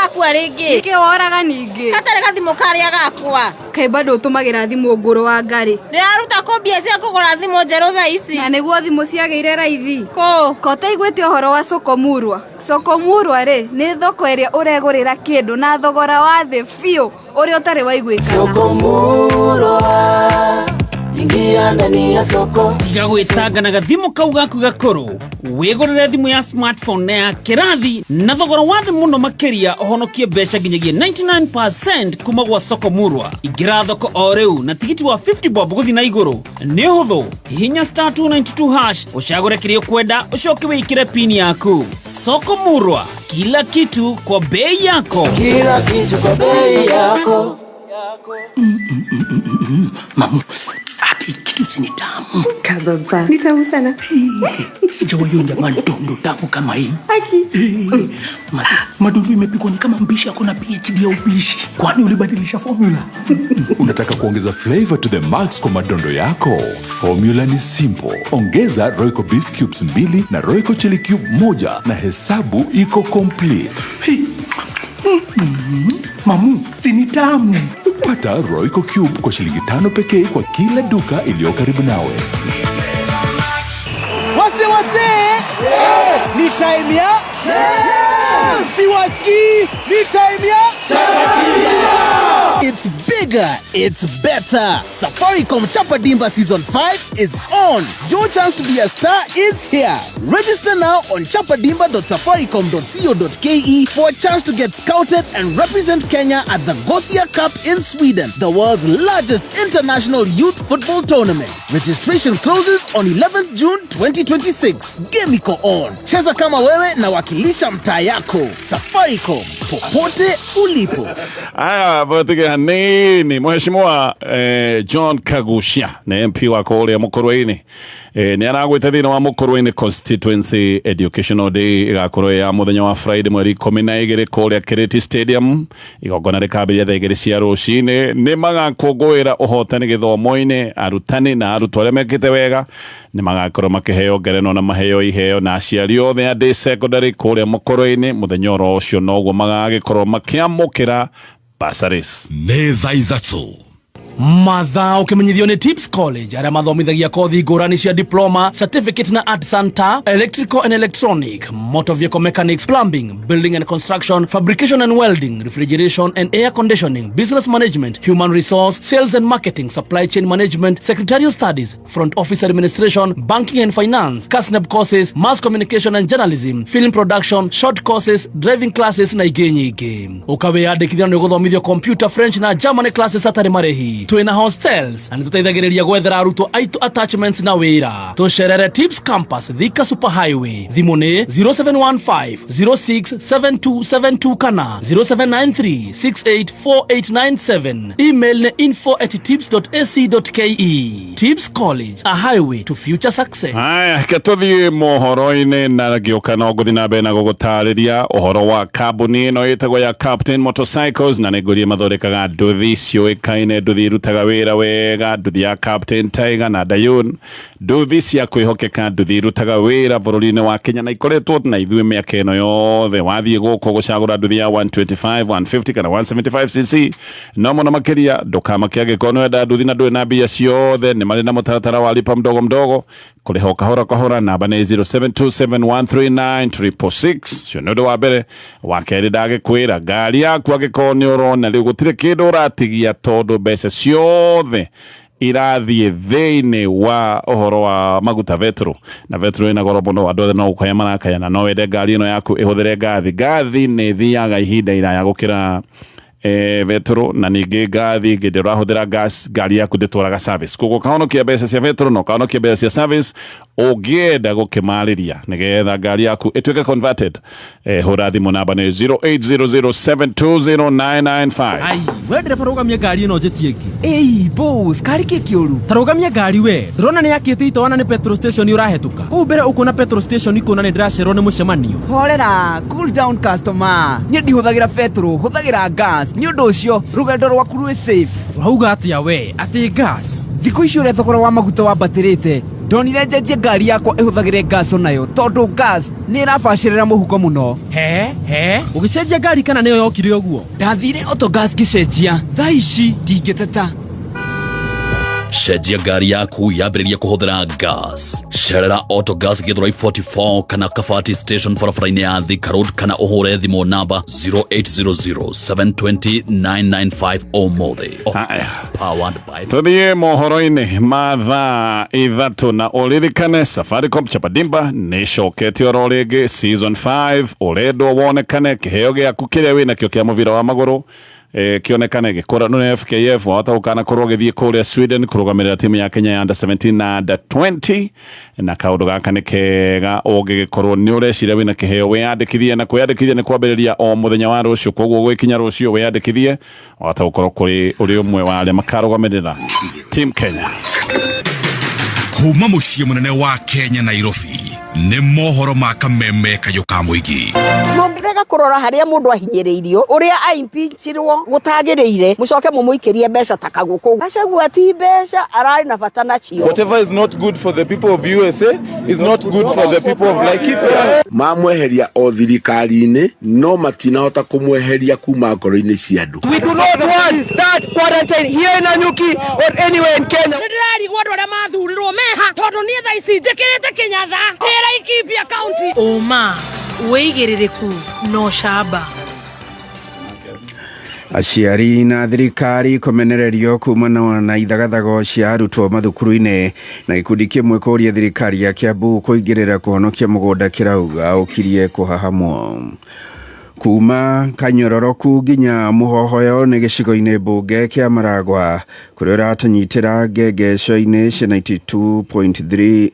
gakwa ringi niki woraga ningi katare gathimo karia gakwa kai bado utumagira thimu nguru wa ngari ndiraruta kombia cia kugura thimu njeru tha ici na niguo thimu ciageire raithi ko taiguite uhoro wa Sokomurwa ri ni thoko iria uregurira kindu na thogora wa thi fiu uria utari waiguika Sokomurwa ingia ndani ya soko tiga gwitanga na gathimu kau gaku gakuru wigurire thimu ya smartphone na ya kirathi na thogora wa thi muno makiria uhonokie mbeca nginyagia 99% kuma gwa Sokomurwa. Ingira thoko o riu na tigiti wa 50 bob guthi na iguru ni huthu hinya *292# ucagure kirio kwenda ucoke wikire pin yaku. Sokomurwa, kila kitu kwa bei yako, kila kitu kwa bei yako. Mamu, kitu si ni tamu. Kababa, ni tamu sana. Sijawahi onja madondo tamu kama hii. Aki. Madondo imepikwa ni kama mbishi ako na PhD ya upishi. Kwani ulibadilisha formula? Unataka kuongeza flavor to the max kwa madondo yako? Formula ni simple. Ongeza Royco beef cubes 2 na Royco chili cube 1 na hesabu iko complete. Mamu, si ni tamu. Pata Royco cube kwa shilingi 5 pekee kwa kila duka iliyo karibu nawe. Wase ni time ya Siwaski ni time ya It's bigger, it's better. Safaricom Chapadimba Season 5 is on. Your chance to be a star is here. Register now on chapadimba.safaricom.co.ke for a chance to get scouted and represent Kenya at the Gothia Cup in Sweden, the world's largest international youth football tournament. Registration closes on 11th June 2026. Game iko on. Cheza kama wewe na wakilisha mtaa yako. Safaricom, popote ulipo. Aya, botige hanini Mheshimiwa John Kagushia na MP wa kule Mukurweini ni aragwite thina wa Mukurweini constituency educational day igakorwo ya muthenya wa Friday mweri 12 kule Kiriti Stadium igogona rikabiria thegere cia rucini ni magakungwira uhotani githomo-ini arutani na arutwo aria mekite wega ni magakorwo makiheo ngerenwa na maheo iheo na aciari othe a day secondary kule Mukurweini muthenya oro ucio noguo magagikorwo makiamukira Basaris. Neza izatso. Matha ukimenyithio ni Tips College aria mathomithagia kothi ngũrani cia diploma, certificate na art center, electrical and electronic, motor vehicle mechanics, plumbing, building and construction, fabrication and welding, refrigeration and air conditioning, business management, human resource, sales and marketing, supply chain management, secretarial studies, front office administration, banking and finance, CASNEB courses, mass communication and journalism, film production, short courses, driving classes na ingĩ nyingĩ. Ukawĩyandĩkithia nĩ gũthomithio computer, French na German classes atarĩ marĩhi. Twina hostels na nĩtũteithagĩrĩria gwethera arutwo aitũ attachments na wĩra. Tũcerere Tips Campus Thika Super Highway. Thimũ nĩ 0715 067272 kana 0793684897. Email nĩ info@tips.ac.ke. Tips College, a highway to future success. Aya, katũthiĩ mohoro-inĩ na gĩũka no gũthiĩ na mbere na gũgũtarĩria ũhoro wa kambuni ĩno ĩtagwo ya Captain Motorcycles na nĩngũrie mathondekaga nduthi ciũĩkaine nduthi rutaga wira wega nduthi ya Captain Tiger na Dayun nduthi cia kwihokeka nduthi rutaga wira bururi-ini wa Kenya na ikoretwo na ithuĩ mĩaka ĩno yothe wathiĩ gũkũ gũcagũra nduthi ya 125 150 kana 175cc no mũno makĩria ndũkamake angĩkorwo nĩ wenda nduthi na ndũrĩ na mbia ciothe nĩ marĩ na mũtaratara wa lipa mdogo mdogo kũrĩha kahora kahora namba nĩ 0727139366 cio nĩ ũndũ wa mbere wa kerĩ ndagĩkwĩra ngari yaku angĩkorwo nĩ ũrona rĩu gũtirĩ kĩndũ ũratigia tondũ mbeca ciothe irathiĩ thĩinĩ wa ũhoro wa maguta vetro na vetro ĩna goro mũno andũ othe no gũkaya marakayana no wende ngari ĩno yaku ĩhũthĩre ngathi nĩ thiaga ihinda iraya gũkĩra vetro na ningĩ ngathi ngĩndĩ ũrahũthĩra gas ngari yaku ndĩtwaraga service koguo kahonokia mbeca cia vetro no kahonokia mbeca cia service ũngĩenda gũkĩmarĩria nĩgetha ngari yaku ĩtuĩke converted hũra thimũ namba nĩ 0807209995 ai we ndereba rũgamia ngari ĩno njĩtie ĩngĩ boss kari kĩkĩũru ta rũgamia ngari we ndĩrona nĩ yakĩte itoana nĩ petrol station ũrahĩtũka kũu mbere ũkuona petrol station ikũona nĩ ndĩracerwo nĩ mũcemanio horera cool down customer niĩ ndihũthagĩra petrol hũthagĩra gas nĩ ũndũ ũcio rũgendo rwaku rwĩ safe ũrauga atĩa we atĩ gas thikũ ici ũrĩa thogora wa maguta wambatĩrĩte ndonire njenjie ngari yakwa ĩhũthagĩre gas onayo tondũ gas nĩ ĩrabacĩrĩra mũhuko mũno he ũgĩcenjia ngari kana nĩyo yokire ũguo ndathire auto gas ngĩcenjia thaa ici ndingĩteta cenjia ngari yaku yambĩrĩria kũhũthĩra gas cerera autogas gĩthũrai 44 kana kabati station barabara-inĩ ya Thika Road kana ũhũre thimũ namba 0800720995 ũmũthĩ tũthiĩ mohoro-inĩ ma thaa ithatũ na ũririkane Safaricom Chapadimba nĩcokete oro rĩngĩ season 5 ũrendwo wonekane kĩheo gĩaku kĩrĩa wĩnakĩo kĩa mũbira wa magũrũ kionekane gĩkorano na FKF wahota gũkana korwo gĩthiĩ kũrĩa Sweden kũrũgamĩrĩra timu ya Kenya ya under 17 na under 20 na kaũndũ gaka nĩ kega ũngĩgĩkorwo nĩ ũreciria wĩna kĩheo wĩyandĩkithie na kwĩyandĩkithia nĩ kwambĩrĩria o mũthenya wa rũciũ koguo gwĩkinya rũciũ wĩyandĩkithie wahota gũkorwo kũrĩ ũrĩ ũmwe wa arĩa makarũgamĩrĩra team Kenya kuma mũciĩ mũnene wa Kenya Nairobi nĩ mohoro ma kameme kayo ka mũingĩ mũngĩrega kũrora harĩa mũndũ ahinyĩrĩirio ũrĩa aimpeachirwo gũtagĩrĩire mũcoke mũmũikĩrie mbeca ta kagũkũ Gachagua ti mbeca ararĩ na bata nacio whatever is not good for the people of USA is not good for the people of Laikipia mamweheria o thirikari-inĩ no matinahota kũmweheria kuma ngoro-inĩ cia andũ we do not want that quarantine here in Nanyuki or anywhere in Kenya ndirarigwo andũ arĩa mathurirwo meha tondũ niĩ thaa ici njĩkĩrĩte kĩnyatha Laikipia County Oma wĩigĩrĩrĩku no camba aciari na thirikari komenererio kumana na ithagathago cia arutwo mathukuru-inĩ na gĩkundi kĩmwe kũria thirikari ya Kiambu kũingĩrĩra kũhonokia mũgũnda kĩrauga ũkirie kũhahamwo kuma Kanyororoku nginya Muhohoyo nĩ gĩcigo-inĩ mbunge kĩa Maragwa kũrĩa ũratanyitĩra ngengeco-inĩ cia 92.3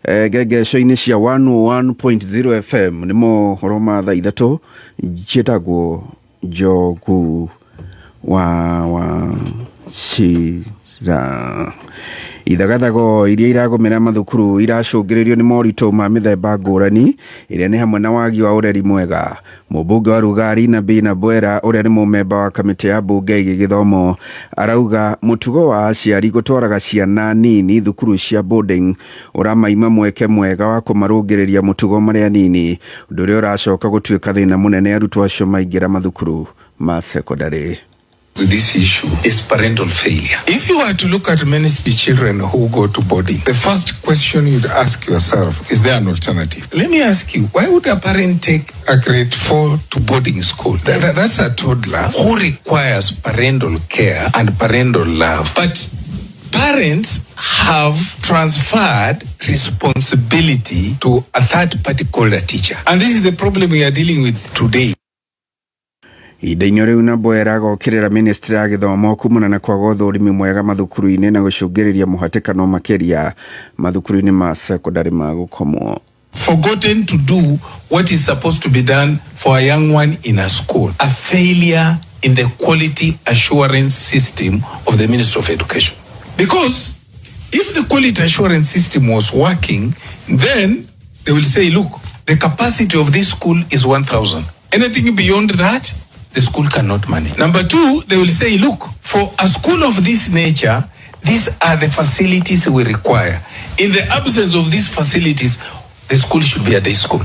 ngengeco-inĩ cia 101.0 FM nĩ mohoro ma thaa ithatũ njĩtagwo Njogu wa Cira ithagathago iria iragomera mathukuru iracũngĩrĩrio nĩ moritũ ma mĩthemba ngũrani iria nĩ hamwe na wagi wa ũreri mwega mũmbunge wa Rugari na Bina Bwera ũrĩa nĩ mũmemba wa kamĩtĩ ya mbunge gĩthomo arauga mũtugo wa aciari gũtwaraga ciana nini thukuru cia boarding ũramaima mweke mwega wa kũmarũngĩrĩria mũtugo marĩa nini ũndũ ũrĩa ũracoka gũtuĩka thĩna mũnene arutwo acio maingĩra mathukuru ma secondary. This issue is parental failure. If you were to look at many children who go to boarding, the first question you'd ask yourself, is there an alternative? Let me ask you, why would a parent take a grade 4 to boarding school? That's a toddler who requires parental care and parental love. But parents have transferred responsibility to a third party called a teacher. And this is the problem we are dealing with today. Ihinda-inĩ rĩu na Bwera gokĩrĩra ministry ya gĩthomo kumana na kwaga ũthũrimi mwega mathukuru-inĩ na gũcũngĩrĩria mũhatĩkano makĩria mathukuru-inĩ ma secondary ma gũkomwo. Forgotten to do what is supposed to be done for a young one in a school. A failure in the quality assurance system of the Ministry of Education. Because if the quality assurance system was working, then they will say, look, the capacity of this school is 1,000. Anything beyond that, the school cannot manage. Number two, they will say, look, for a school of this nature, these are the facilities we require. In the absence of these facilities, the school should be a day school.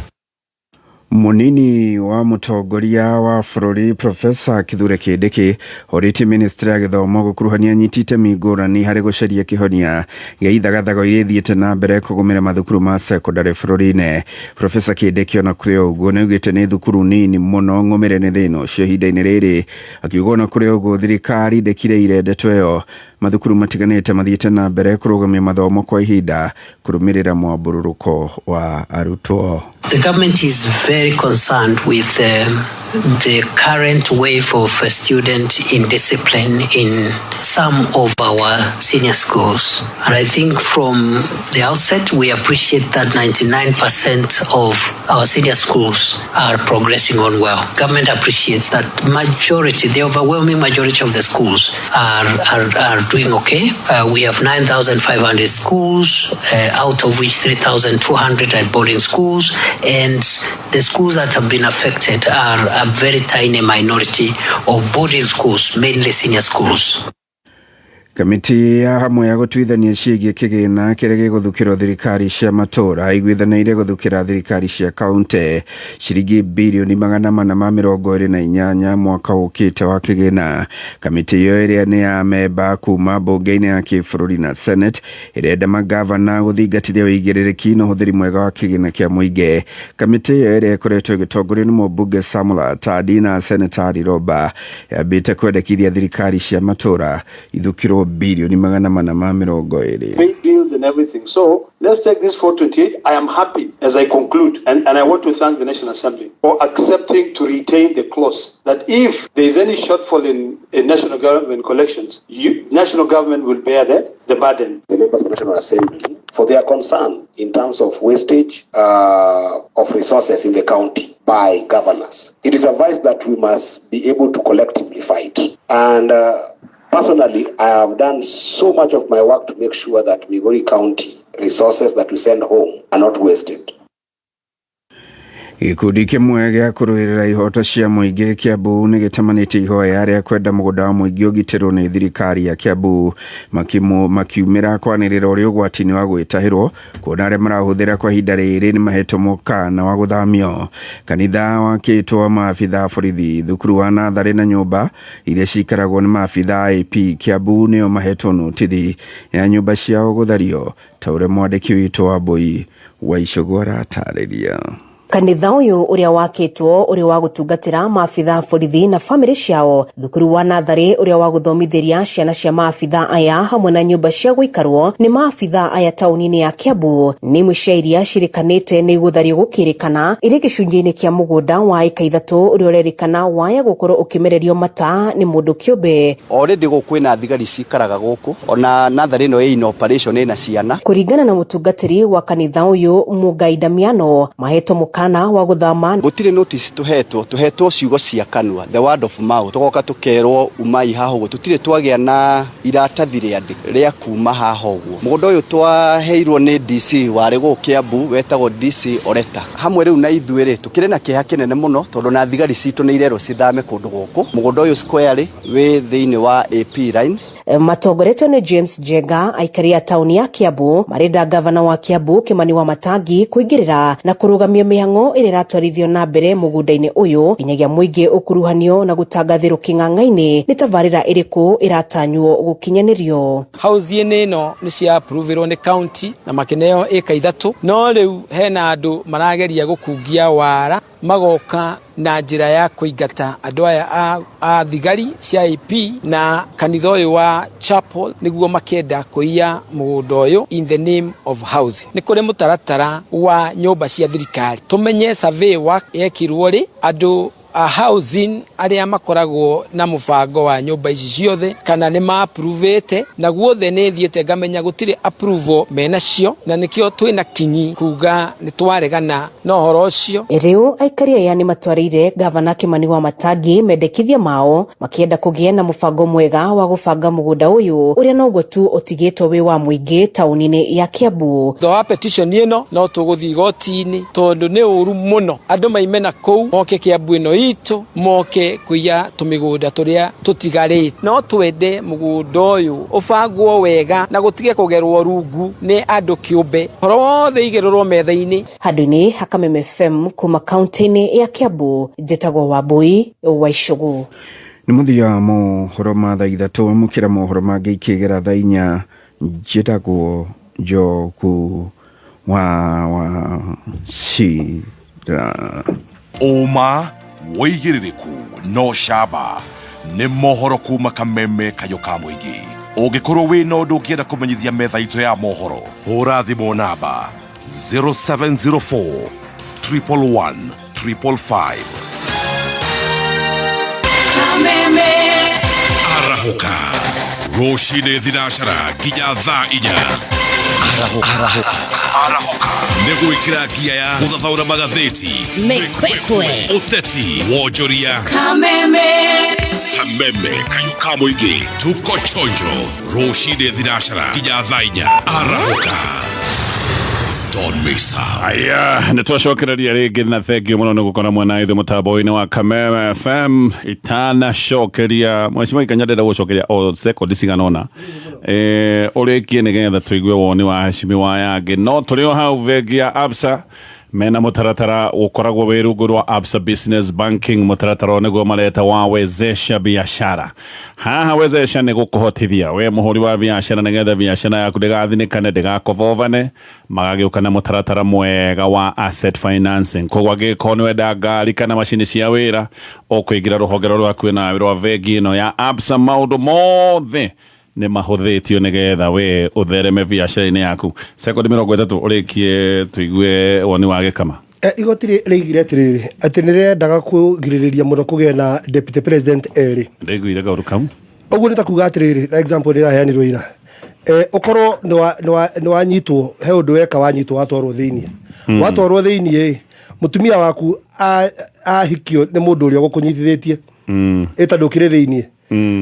Munini wa mutongoria wa bururi Professor Kithure Kindiki oriti ministry ya githomo gukuruhania nyitite migurani hari gucaria kihonia gia ithagathago iria thiete na mbere kugumira mathukuru ma secondary bururi-ine. Professor Kindiki ona kuri uguo niugite ni thukuru nini muno ngumire ni thino cio hinda-ini riri, akiuga ona kuri uguo thirikari ndekire irendeto iyo mathukuru matiganite mathiete na mbere kurugamia mathomo kwa ihinda kurumirira mwambururuko wa arutwo. The government is very concerned with the current wave of student indiscipline in some of our senior schools. And I think from the outset, we appreciate that 99% of our senior schools are progressing on well. Government appreciates that the overwhelming majority of the schools are doing okay. We have 9,500 schools, out of which 3,200 are boarding schools. And the schools that have been affected are a very tiny minority of boarding schools, mainly senior schools. Kamiti ya hamwe ya gutuithania ciĩgiĩ kĩgĩna kĩrĩa gĩgũthukĩrwo thirikari cia matũra iguithanĩire gũthukĩra thirikari cia kaunti ciringi bilioni 428 mwaka ũkĩte wa kĩgĩna. Kamiti ĩyo ĩrĩa nĩ ya memba kuma mbunge-inĩ ya kĩbũrũri na Senate ĩrenda magavana gũthingatithia ũigĩrĩrĩki na ũhũthĩri mwega wa kĩgĩna kĩa mũingĩ. Kamiti ĩyo ĩrĩa ĩkoretwo ĩgĩtongorio nĩ mũmbunge Samuel Atandi na Senator Roba yambĩte kwendekithia thirikari cia matũra ithukĩrwo bilioni 420. Pay bills and everything. So let's take this 428. I am happy as I conclude, and I want to thank the National Assembly for accepting to retain the clause that if there is any shortfall in national government collections, national government will bear the burden. The members of the National Assembly for their concern in terms of wastage of resources in the county by governors. It is advised that we must be able to collectively fight. And personally, I have done so much of my work to make sure that Migori County resources that we send home are not wasted. Gikundi kimwe gĩa kũrũĩrĩra ihoto cia mũingĩ Kiambu nĩ gĩtamanĩtie ihoya rĩa kwenda mũgũnda wa mũingĩ ũgitĩrwo nĩ thirikari ya Kiambu makiumĩra kwanĩrĩra ũrĩa ũgwati-inĩ wa gwĩtahĩrwo kuona arĩa marahũthĩra kwa ihinda rĩrĩ nĩ mahetwo mũkaana wa gũthamio. Kanitha wakĩtwo maabitha borithi thukuru wa natharĩ na nyũmba iria cikaragwo nĩ maabitha AP Kiambu nĩo mahetwo notithi ya nyũmba ciao gũthario ta ũrĩa mwandĩki witũ wa Mbũi wa Icũgũ aratarĩria. Kanitha uyu uria wakitwo uri wa gutungatira maabitha borithi na family ciao thukuru wa nathari uria wa guthomithiria ciana cia maabitha aya hamwe na nyumba cia guikarwo ni maabitha aya tauni-ini ya Kiambu ni mushairia shirikanite ni guthario gukirikana iri gicunjĩ-inĩ kia mugunda wa eka 3 uria urerikana waya gukorwo ukimererio mata ni mundu kiumbe. Already gukwina thigari cikaraga guku ona nathari no in operation ina ciana. Kuringana na mutungatiri wa kanitha uyu Mugai Damiano maheto kana wa guthama gutire notice tuhetwo ciugo cia kanua the word of mouth tugoka tukerwo umai haho tutire twagia na iratathi ria kuma haho guo mugunda uyu twaheirwo ni DC wari go Kiambu wetagwo DC Oreta hamwe riu na ithuĩ tukire na kiha kinene muno tondu na thigari citu ni irero cithame kundu guku mugunda uyu square wi thiini wa AP line. Matongoretwo ni James Jega aikaria tauni ya Kiambu marenda gavana wa Kiambu Kimani Wamatangi kuingirira na kurugamia mihang'o iri ratwarithio na mbere mugunda-ini uyu nginyagia muingi ukuruhanio na gutangathirwo king'ang'a-ini ni tabarira iriku iratanywo gukinyanirio. House-ini no ni cia approverwo ni county na makineo eka 3 no riu hena andu marageria gukungia wara magoka na njira ya kuingata andu aya a thigari cia AP na kanitha uyu wa chapel niguo makenda kuia mugunda uyu in the name of housing. Ni kuri mutaratara wa nyumba cia thirikari tumenye survey work yekirwo ri andu a housing aria makoragwo na mubango wa nyumba ici ciothe kana ni ma approvete na guothe ni thiete ngamenya gutire approval menacio na nikio twina kinyi kuga ni twaregana no horo ucio. Riu aikaria ya ni matwarire gavana Kimani Wamatangi mendekithia mao makienda kugia na mubango mwega wa gubanga mugunda uyu uria no gwetu utigitwo wi wa muingi tauni-ini ya Kiambu. Twa petition ino no tuguthi goti-ini tondu ni uru muno andu maimena kou moke Kiambu ino itu moke kuya tumigunda turia tutigarite no twende mugunda uyu ufangwo wega na gutige kugerwo rungu ni andu kiumbe horo wothe igerorwo metha-ini. Handũ-inĩ ha Kameme FM kuma kaunti-inĩ ya Kiambu, njĩtagwo Wambui wa Icũgũ. Nĩ mũthia mohoro ma thaa ithatũ mukĩra mohoro mangĩ ikĩgera thaa inya, njĩtagwo Njogu wa Shira. Uma woigĩrĩrĩku no camba nĩ mohoro kuma Kameme kayo ka mũingĩ. Ũngĩkorwo wĩna ũndũ ũngĩenda kũmenyithia metha itũ ya mohoro, hũra thimũ namba 0704 111 555. Kameme Arahuka rũcinĩ thinacara nginya thaa inya. Arahuka nĩ gwĩkĩra ngia ya gũthathaũra magathĩti, Mĩkwekwe, ũteti, wonjoria. Kameme kayo ka mũingĩ, tuko chonjo rũcinĩ thinacara nginya thaa inya. Arahuka Don Mesa. Aya, nĩtwacokereria rĩngĩ na thengio mũno nĩ gũkorwo mwena ithu mũtambo-inĩ wa Kameme FM. Itanacokeria Mheshimiwa Ikanya ndenda gũcokeria o sekondi cigana ũna ũrĩkie nĩgetha tũigue woni wa Mheshimiwa Yangi, no tũrĩ o hau vengia Absa mena mũtaratara ũkoragwo wĩ rungu rwa Absa Business Banking. Mũtaratara nĩguo mareta wa wezesha biashara. Haha wezesha nĩ gũkũhotithia we mũhũri wa biashara nĩgetha biashara yaku ndĩgathinĩkane, ndĩgakovovane, magagĩũka na mũtaratara mwega wa asset financing. Koguo angĩkorwo nĩ wenda ngari kana macini cia wĩra, ũkũingĩra rũhonge rwaku nawe rwa vengi ĩno ya Absa, maũndũ mothe nĩ mahũthĩtio nĩgetha we ũthereme biacara-inĩ yaku. Sekondi 30 ũrĩkie tũigue woni wa Gĩkama. Igoti rĩigire atĩrĩrĩ atĩ nĩrĩendaga kũgirĩrĩria mũno kũgĩa na deputy president erĩ. Ndĩiguire gaũndũ kau. Ũguo nĩ ta kuga atĩrĩrĩ, na example nĩraheanirwo ira, ũkorwo nĩ wanyitwo he ũndũ weka, wanyitwo watwarwo thĩiniĩ, watwarwo thĩiniĩ, mũtumia waku ahikio nĩ mũndũ ũrĩa ũgũkũnyitithĩtie ĩta ndũkĩrĩ thĩiniĩ,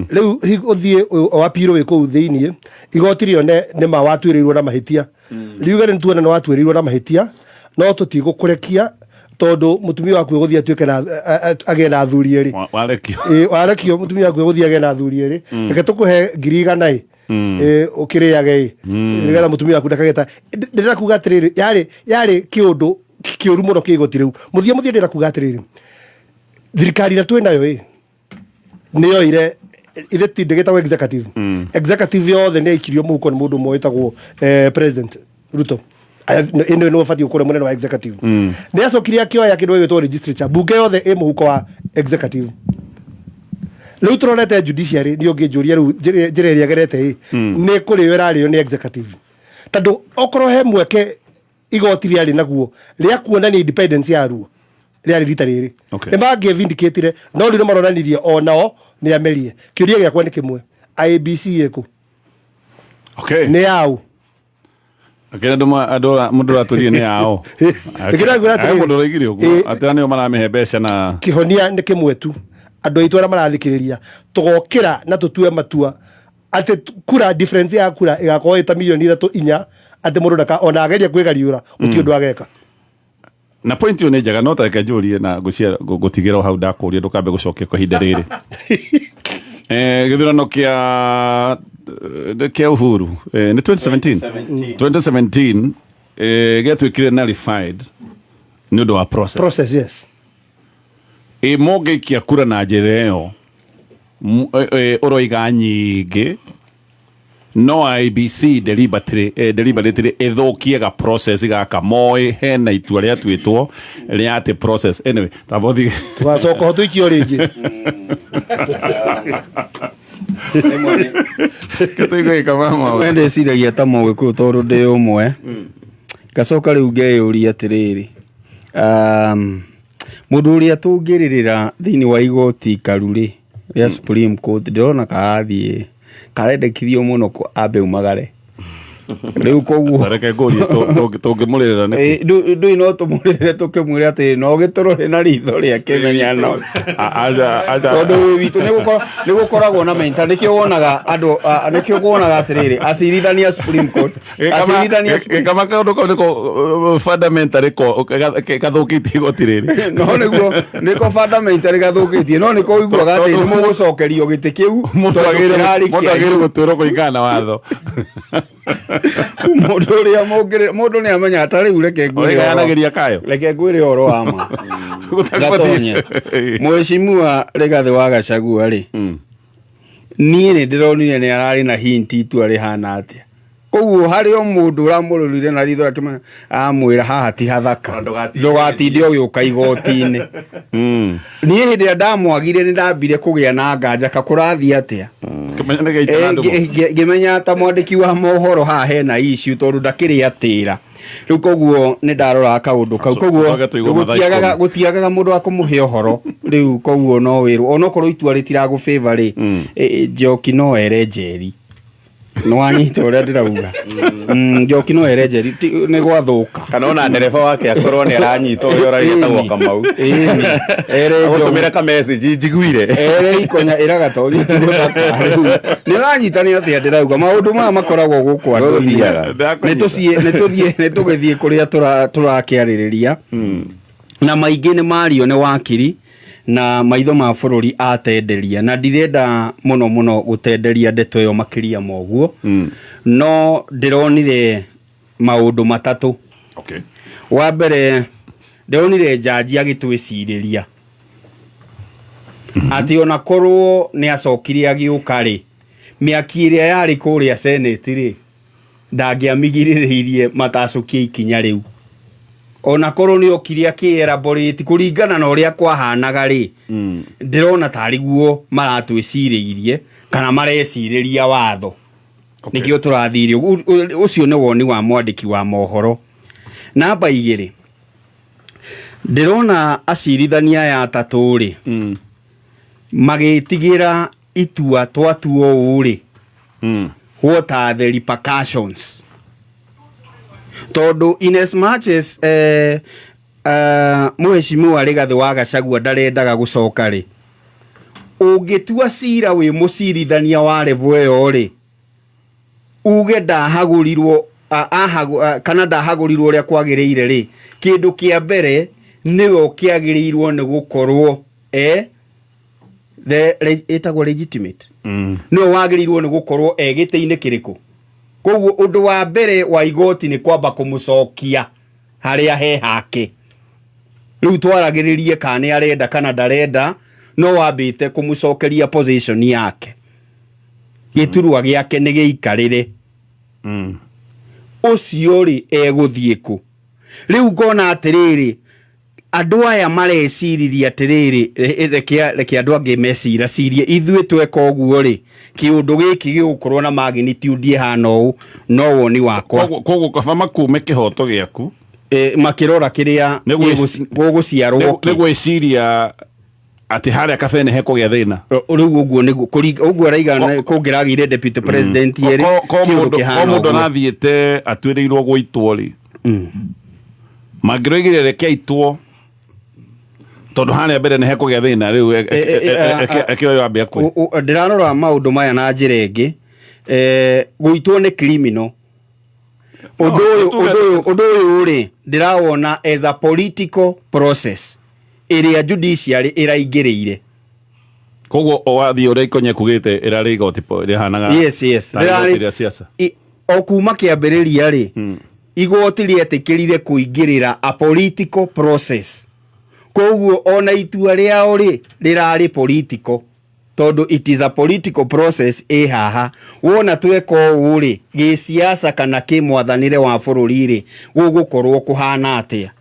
rĩu ũthiĩ wapirwo wĩ kũu thĩiniĩ, igoti rĩone nĩma watuĩrĩirwo na mahĩtia, riuge nĩ tuona nĩ watuĩrĩirwo na mahĩtia, no tũtigũkũrekia tondũ mũtumia waku ũgũthiĩ atuĩke na agĩe na athuri erĩ. Warekio mũtumia waku ũgũthiĩ agĩe na athuri erĩ, reke tũkũhe 100 ũkĩrĩage nĩgetha mũtumia waku ndakageta. Ndĩrenda kuga atĩrĩrĩ, yarĩ kĩũndũ kĩũru mũno kĩa igoti rĩu. Mũthia ndĩrenda kuga atĩrĩrĩ, thirikari ĩrĩa twĩ nayo nĩyoire ithe ti ndĩgĩtagwo executive. Executive yothe nĩ aikirio mũhuko nĩ mũndũ ũmwe wĩtagwo President Ruto. Ĩno nĩ ũbatiĩ gũkorwo mũnene wa executive. Nĩ acokire akĩoya kĩndũ gĩgwĩtwo legislature, mbunge yothe ĩ mũhuko wa executive. Rĩu tũronete judiciary nĩ ũngĩnjũria rĩu njĩra ĩrĩa gerete nĩ kũrĩo ĩrarĩo nĩ executive, tondũ okorwo he mweke igoti rĩarĩ naguo rĩa kuonania independence ya ruo rĩarĩ rita rĩrĩ, nĩ mangĩvindicate-ire, no rĩu maronanirie onao nĩ amerie. Kĩũria gĩakwa nĩ kĩmwe, IEBC ĩkũ? Nĩ yao akĩra mũndũ ratũrie nĩ yao. Mũndũ ũraigire ũguo atĩra nĩo maramĩhe mbeca na kĩhonia nĩ kĩmwe tu. Andũ aitũ arĩa marathikĩrĩria tũgokĩra na tũtue matua atĩ kura difference ya kura ĩgakorwo ĩta milioni 3-4 atĩ mũndũ ona ageria kwĩgariũra gũtirĩ ũndũ ageka. Na point nĩ njega, no tareke njũrie na gũtigĩra hau ndakũria ndũkambe gũcokia kwa ihinda rĩrĩ. Gĩthurano kĩa Uhuru nĩ 2017 gĩatuĩkire nullified nĩ ũndũ wa process. Yes. Mũngĩikia kura na njĩra ĩyo ũroiga nyingĩ, no IEBC deliberately ĩthũkie ga process gaka moĩ hena itua rĩa tuĩtwo rĩa atĩ process. Anyway, tabothi tũgacoka ho tũikio rĩngĩ. Wende ciragia ta Mũgĩkũyũ tondũ ndĩ ũmwe, ngacoka rĩu ngeyũria atĩrĩrĩ, mũndũ ũrĩa tũngĩrĩrĩra thĩinĩ wa igoti karu-rĩ rĩa Supreme Court ndĩrona karathiĩ karendekithio mũno ambe umagare. riu koguo reke ngori tungimurira niki ndu no tumurire tukimwira ati no gitorore na ritho ria kimenya no tondu witu ni gukoragwo na mentor nikio wonaga andu nikio wonaga atiriri acirithania Supreme Court acirithania kama kaundu ko niko fundamental ko kathukitie gotiriri no niguo niko fundamental kathukitie no niko wiguaga ati ni mugucokerio giti kiu mutagire guturo kuingana watho mundu ni amenya atari ureke ngwire kayo reke ngwire oro ama gatonye Mheshimiwa Rigathi wa Gachagua ri nie ni ndironire ni arari na hint itu ari hana atia koguo hari o mundu uramururire na ritho akimenya amwira haha ti hathaka ndugatinde ugiuka igoti-ini nie hindi ya ndamwagire ni ndambire kugia na nganja kakurathi atia ngimenya ta mwandiki wa mohoro haha hena issue tondu ndakiri atira riu koguo ni ndarora kaundu kau koguo gutiagaga mundu akumuhe uhoro riu koguo no wiru onokorwo itua ritiragu favor ri Njoki no ere njeri no anyita uria ndirauga Njoki no ere njeri ni gwathuka kana ona ndereba wake akorwo ni aranyita uria uragitagwo Kamau ere utumire ka message njiguire ere ikonya iragatonyi ni aranyita ni atia ndirauga maundu ma makoragwo guku andu ni tugithie kuria turakiaririria na maingi ni mario ni wakiri na maitho ma bururi atenderia na ndirenda muno gutenderia ndeto yo makiria moguo no ndironire maundu matatu wa mbere ndironire jaji agitwiciriria ati ona korwo ni acokirie agiukari miaki iria yari kuria senate ri ndangiamigiriririe matacukie ikinya riu ona korwo ni okiria kielaborate kuringana na uria kwahanaga ri ndirona tariguo maratwiciriirie kana mareciriria watho nikio turathiire ucio ni woni wa mwandiki wa mohoro namba 2 ndirona acirithania ya tatu ri magitigira itua twatuo uri what are the repercussions tondu in as much as Mheshimiwa Rigathi wa Gachagua ndarendaga gucoka ri ungitua cira wi mucirithania wa level yo ri uge ndahagurirwo kana ndahagurirwo uria kwagiriire ri kindu kia mbere niwe ukiagirirwo ni gukorwo etagwo legitimate niwe wagirirwo ni gukorwo giti-ini kiriku koguo undu wa mbere wa igoti ni kwamba kumucokia haria he hake riu twaragiririe kana arenda kana ndarenda no wambite kumucokeria position yake giturwa giake ni giikarire ucio ri eguthiiku riu ngona atiriri andu aya mareciriria atiriri reke andu angi mecira cirie ithuĩ tweka ũguo ri kiundu giki gigukorwo na magnitude hana ũũ no woni wakwa koguo kaba makume kihoto giaku makirora kiria guguciarwo ni gwiciria ati haria kabene he kugia thina riu uguo raiga kungiragire deputy president eri kiundu kihana mundu nathiite atwirirwo guitwo ri magiroigire reke aitwo tondu haria mbere ni he kugia thina riu ekio yambia kwi ndirarora maundu maya na njira ingi guitwo ni criminal undu uyu ri ndirawona as a political process iria judiciary iraingiriire koguo wathi uria ikonya kugite irari igoti rihanaga yes okuma kiambiriria ri igoti rietikirire kuingirira a political process koguo ona itua riao ri rirari political tondu it is a political process haha wona tweka ũũ ri giciaca kana kimwathanire wa bururi ri gugukorwo kuhana atia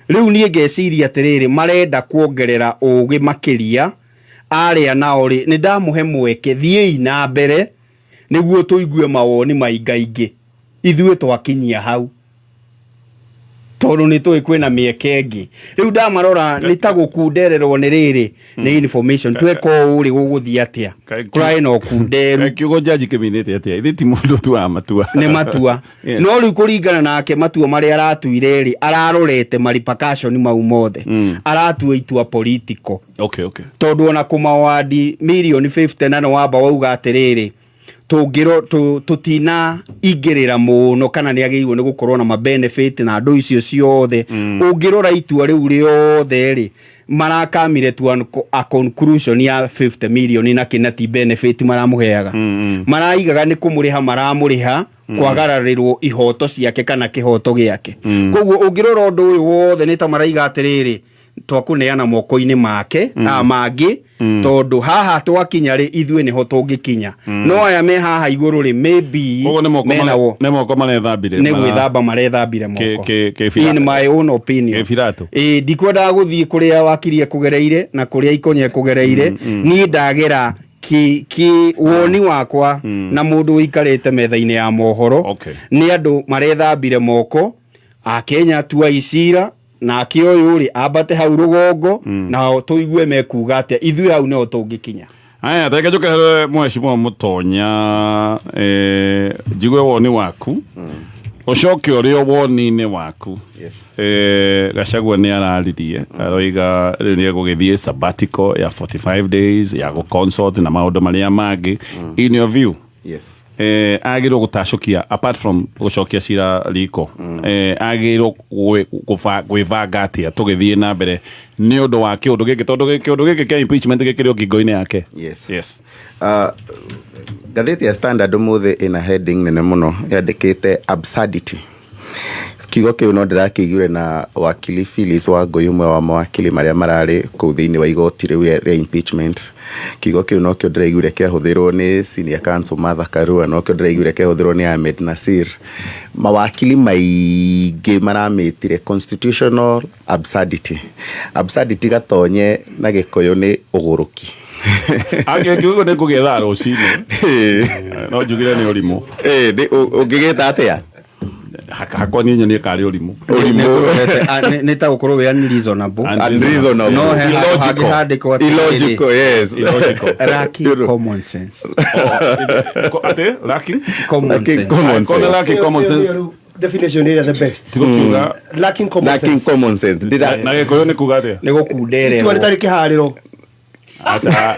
riu nie ngeciria atiriri marenda kuongerera ũũgĩ makiria aria nao ri ni ndamuhe mweke thiei na mbere niguo tuigue mawoni maingaingi ithuĩ twakinyia hau tondu ni tui kwina mieke ingi riu ndamarora ni ta gukundererwo ni riri ni information tweko uri guguthia atia kurai no kunderu kiugo jaji kiminite atia ithi ti mundu tu wa matua ni matua no riu kuringana nake matua mari aratuire ri ararorete maripakashoni mau mothe aratua itua political okay tondu ona kumawadi milioni 50 na no wamba wauga atiriri tungiro tutina ingirira muno kana ni ageirwo ni gukorwo na benefit na andu icio ciothe ungirora itua riu riothe ri marakamire tu a conclusion ya 50 million na kinati benefit maramuheaga maraigaga ni kumuriha maramuriha kwagararirwo ihoto ciake kana kihoto giake koguo ungirora undu uyu wothe ni ta maraiga atiriri twakuneana moko-ini make mangi tondu haha twakinya ri ithue niho tungikinya no aya me haha iguru ri maybe menawo ne moko marethambire ne gwithamba marethambire moko in my own opinion ndikwenda guthii kuria wakirie kugereire na kuria ikonye kugereire ni ndagera ki woni wakwa na mundu ikarite metha-ini ya mohoro ni andu marethambire moko a Kenya tua icira na kioyo uri abate hau rugongo na tuigue mekuga atia ithuĩ hau no tungikinya aya teke njuke mheshimiwa Mutonya jigue woni waku ucoke urio woni-ini waku Gachagua ni araririe aroiga riu ni egugithie sabbatical ya 45 days ya go consult na maundu maria mangi in your view agirwo gutacokia apart from gucokia cira riko agirwo gwivanga atia tugithie na mbere ni undu wa kiundu giki tondu kiundu giki kia impeachment gikirio kingo-ini yake yes gatheti ya Standard umuthi ina heading nene muno yandikite absurdity kiugo kiu no ndirakigure na wakili Phyllis Wangui umwe wa mawakili maria marari kuu thiini wa igoti riu ria impeachment kiugo kiu no kio ndiraigure kiahuthirwo ni senior counsel Martha Karua no kio ndiraigure kiahuthirwo ni Ahmed Nasir mawakili maingi maramitire constitutional absurdity gatonye na gikuyu ni uguruki kiugo ni kugetha rucini no njugire ni urimu ungigita atia hakwa ni nyoni kari urimu ni ta gukorwo we unreasonable no illogical yes lacking common sense lacking common sense definition is the best lacking common sense na gikoyo ni kugatia ni gukundere tu ari kihariro asa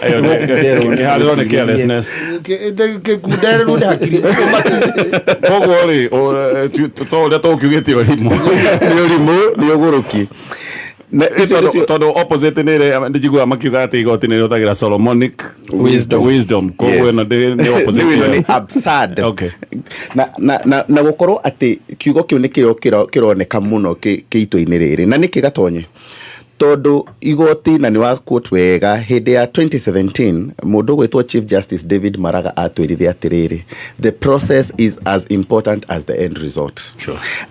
kihariro ni carelessness kundere ru hakiri kogo ri to kiugite urimu ni uguruki todo opposite nere ndijigua makiuga ati igoti nere utagira Solomonic wisdom kogo na ni opposite ni absurd na gukorwo ati kiugo kiu ni kironeka muno kiito-ini riri na niki gatonye tondu igoti na ni wa quote wega hindi ya 2017 mundu gwitwo Chief Justice David Maraga atwirire atiriri the process is as important as the end result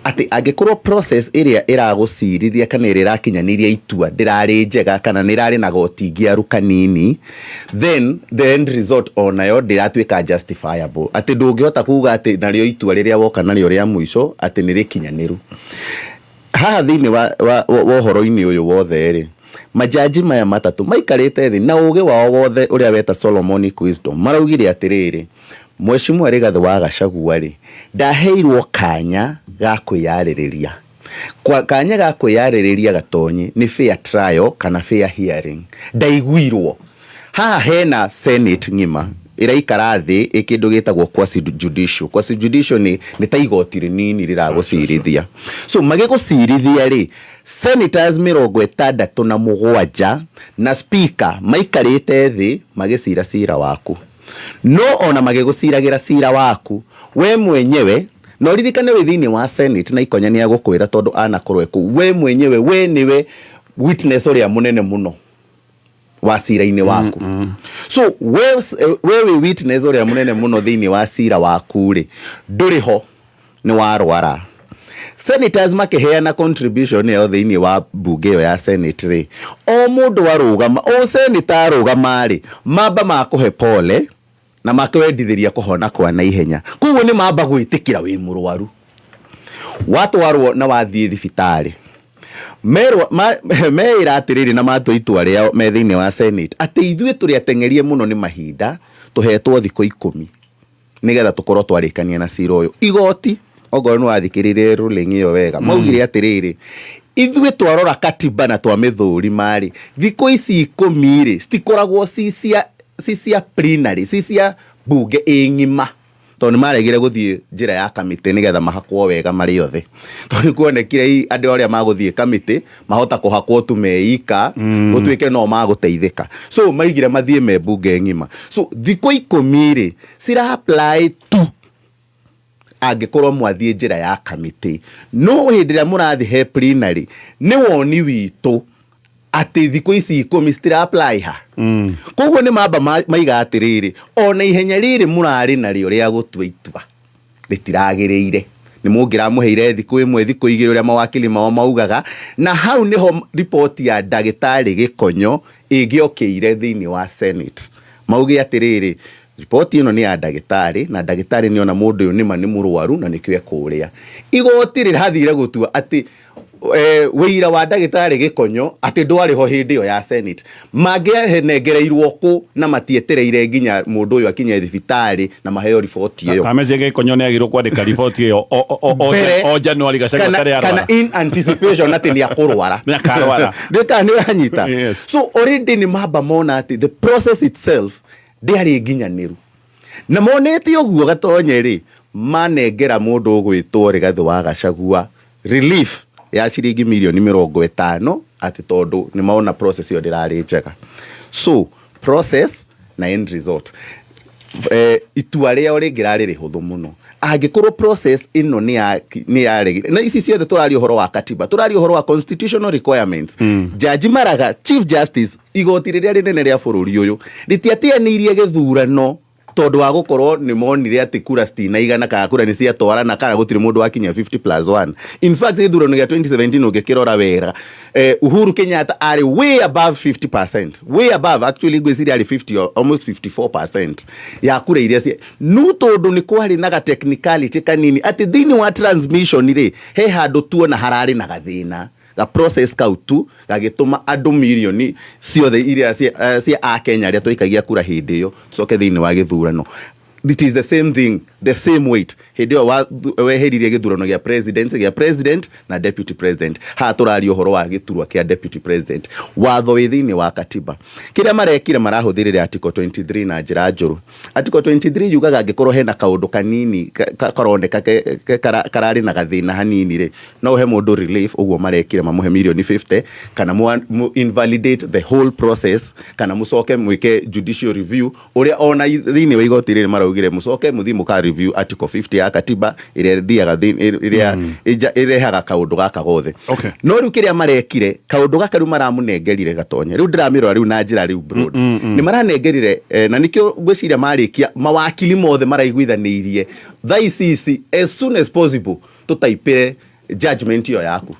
ati angikorwo process iria iragucirithia kana iria irakinyaniria itua ndirari njega kana nirari na goti ngiaru kanini then the end result onayo ndiratwika justifiable ati ndungihota kuga ati nario itua riria woka nario ria muico ati nirikinyaniru haha thiini wa horo-ini uyu wothe ri majaji maya matatu maikarite thi na uge wao wothe uria weta Solomonic wisdom maraugire atiriri Mheshimiwa Rigathi wa Gachagua ri ndaheirwo kanya ga kwiyaririria kwa kanya ga kwiyaririria gatonyi ni fair trial kana fair hearing ndaiguirwo haha hena Senate ngima iraikara thi ikindu gitagwo quasi judicial ni ta igoti rinini riragucirithia so magigucirithia ri senators 67 na speaker maikarite thi magicira cira waku no ona magiguciragira cira waku we mwenyewe no ririkane we thiini wa Senate na ikonya ni agukwira tondu anakorwe ku we mwenyewe we niwe witness uria munene muno wa cira-ini waku so we witness uria munene muno thiini wa cira waku ri nduri ho ni warwara senators makiheana contribution yao thiini wa bunge ya Senate ri o mundu warugama o senator arugama ri mamba makuhe pole na makawendithiria kuhona kwa na ihenya koguo ni mamba gwitikira wi murwaru watwarwo na wathie thibitari meira atiriri na matwa itwa ria me thiini wa Senate ati ithue turi atengerie muno ni mahinda tuhetwo thiko 10 nigetha tukorwo twarikania na cira uyu igoti ogoro no athikirire ruling iyo wega maugire atiriri ithue twarora katiba na twa mithuri mari thiko ici 10 ri stikoragwo cia plenary cia bunge ingima toni maregire guthie njira ya kamite nigetha mahakwo wega mari othe toni kuonekire andu aria maguthie kamite mahota kuhakwo tu meika gutwike no maguteithika so maigire mathie me bunge ngima so thiko 10 ri sira apply tu angikorwo mwathie njira ya kamite no hindira murathi he plenary ni woni witu ati thiko ici 10 stira apply ha koguo ni mamba maiga atiriri ona ihenya riri murari nario ria gutua itua ritiragirire ni mungira muheire thiko imwe thiko igiri uria mawakili mao maugaga na hau niho report ya ndagitari Gikonyo igiokeire thiini wa Senate maugi atiriri report ino ni ya ndagitari na ndagitari ni ona mundu ni mani murwaru na nikwe kuria igoti rirathire gutua ati wira wa ndagitari Gikonyo ati ndwari ho hindi yo ya Senate mangenegereirwo ku na matietereire nginya mundu uyu akinye thibitari na maheo report iyo kameze Gikonyo ni agirwo kwandika report iyo o January gacaka kare arwa kana in anticipation ati ni akurwara ni akarwara ndeka ni anyita so already ni maba mona ati the process itself ndiari nginyaniru na monete uguo gatonye ri manengera mundu gwitwo Rigathi wa Gachagua relief ya ciringi milioni 50 ati tondu ni maona process yo ndirari njega so process na end result itua ria ringirari rihuthu muno angikorwo process ino ni ya na ici ciothe turari uhoro wa katiba turari uhoro wa constitutional requirements Jaji Maraga Chief Justice igoti riria rinene ria bururi uyu ritiatianirie githurano tondu wa gukorwo ni monire ati kura stina igana ka kura ni cia twarana kana gutiri mundu wakinya 50+1 in fact githurano ya 2017 ugekirora wera Uhuru Kenyatta ari way above 50%, way above actually gwiciri ari 50 or almost 54% ya kura iria cia no tondu ni kwari na technicality kanini ati thini wa transmission ri he handu tuona harari na gathina ga process kautu gagituma andu milioni ciothe iria cia a Kenya ria tuikagia kura hindi yo coke thini wa githurano it is the same thing the same weight hindi yo weheririe githurano gia president na deputy president ha turari uhoro wa giturwa kia deputy president watho withini wa katiba kiria marekire marahuthirire article 23 na njira njuru article 23 yugaga angikorwo hena kaundu kanini karoneka karari na gathina hanini ri no he mundu relief uguo marekire mamuhe milioni 50 kana invalidate the whole process kana mucoke mwike judicial review uria ona thini wa igoti riri maraugire mucoke muthi muka review article 50 ya katiba iria thiaga iria irehaga kaundu gaka gothe no riu kiria marekire kaundu gaka riu maramunengerire gatonye riu ndiramiro riu na njira riu broad ni maranengerire na nikio gwiciria marikia mawakili mothe maraiguithanirie thaicisi as soon as possible tutaipire judgment yo yaku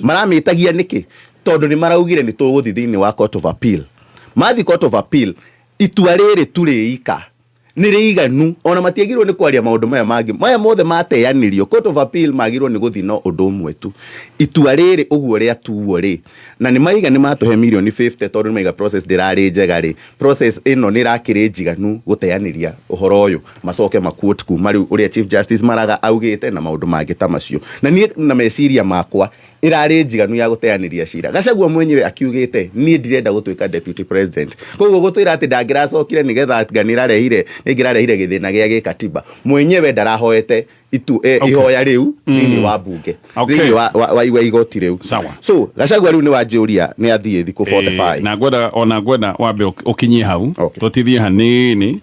maramitagia niki tondu ni maraugire ni tuguthi thini wa court of appeal mathi court of appeal itua riri turiika niriganu ona matiagirwo ni kwaria maundu maya mothe mateanirio court of appeal magirwo ni guthi no undu umwe tu itua riri uguo ria tuwo ri na ni maiga ni matuhe milioni 50 tondu maiga process dirari njega ri process ino ni rakiri njiganu guteaniria uhoro uyu macoke maquote kuma riu uria Chief Justice Maraga augite na maundu mangi ta macio na ni na meciria makwa irari njiganu ya guteaniria cira Gachagua mwenyewe akiugite ni ndirenda gutuika deputy president koguo gutwira ati ndangiracokire nigetha atganira rehire ngirarehire githina gia gikatiba mwenyewe ndarahoete itu ihoya riu nini wa bunge nini wa igoti riu so Gachagua riu ni wanjuria ni athie thiku 45 na gwenda wambe ukinyie hau tutithie hanini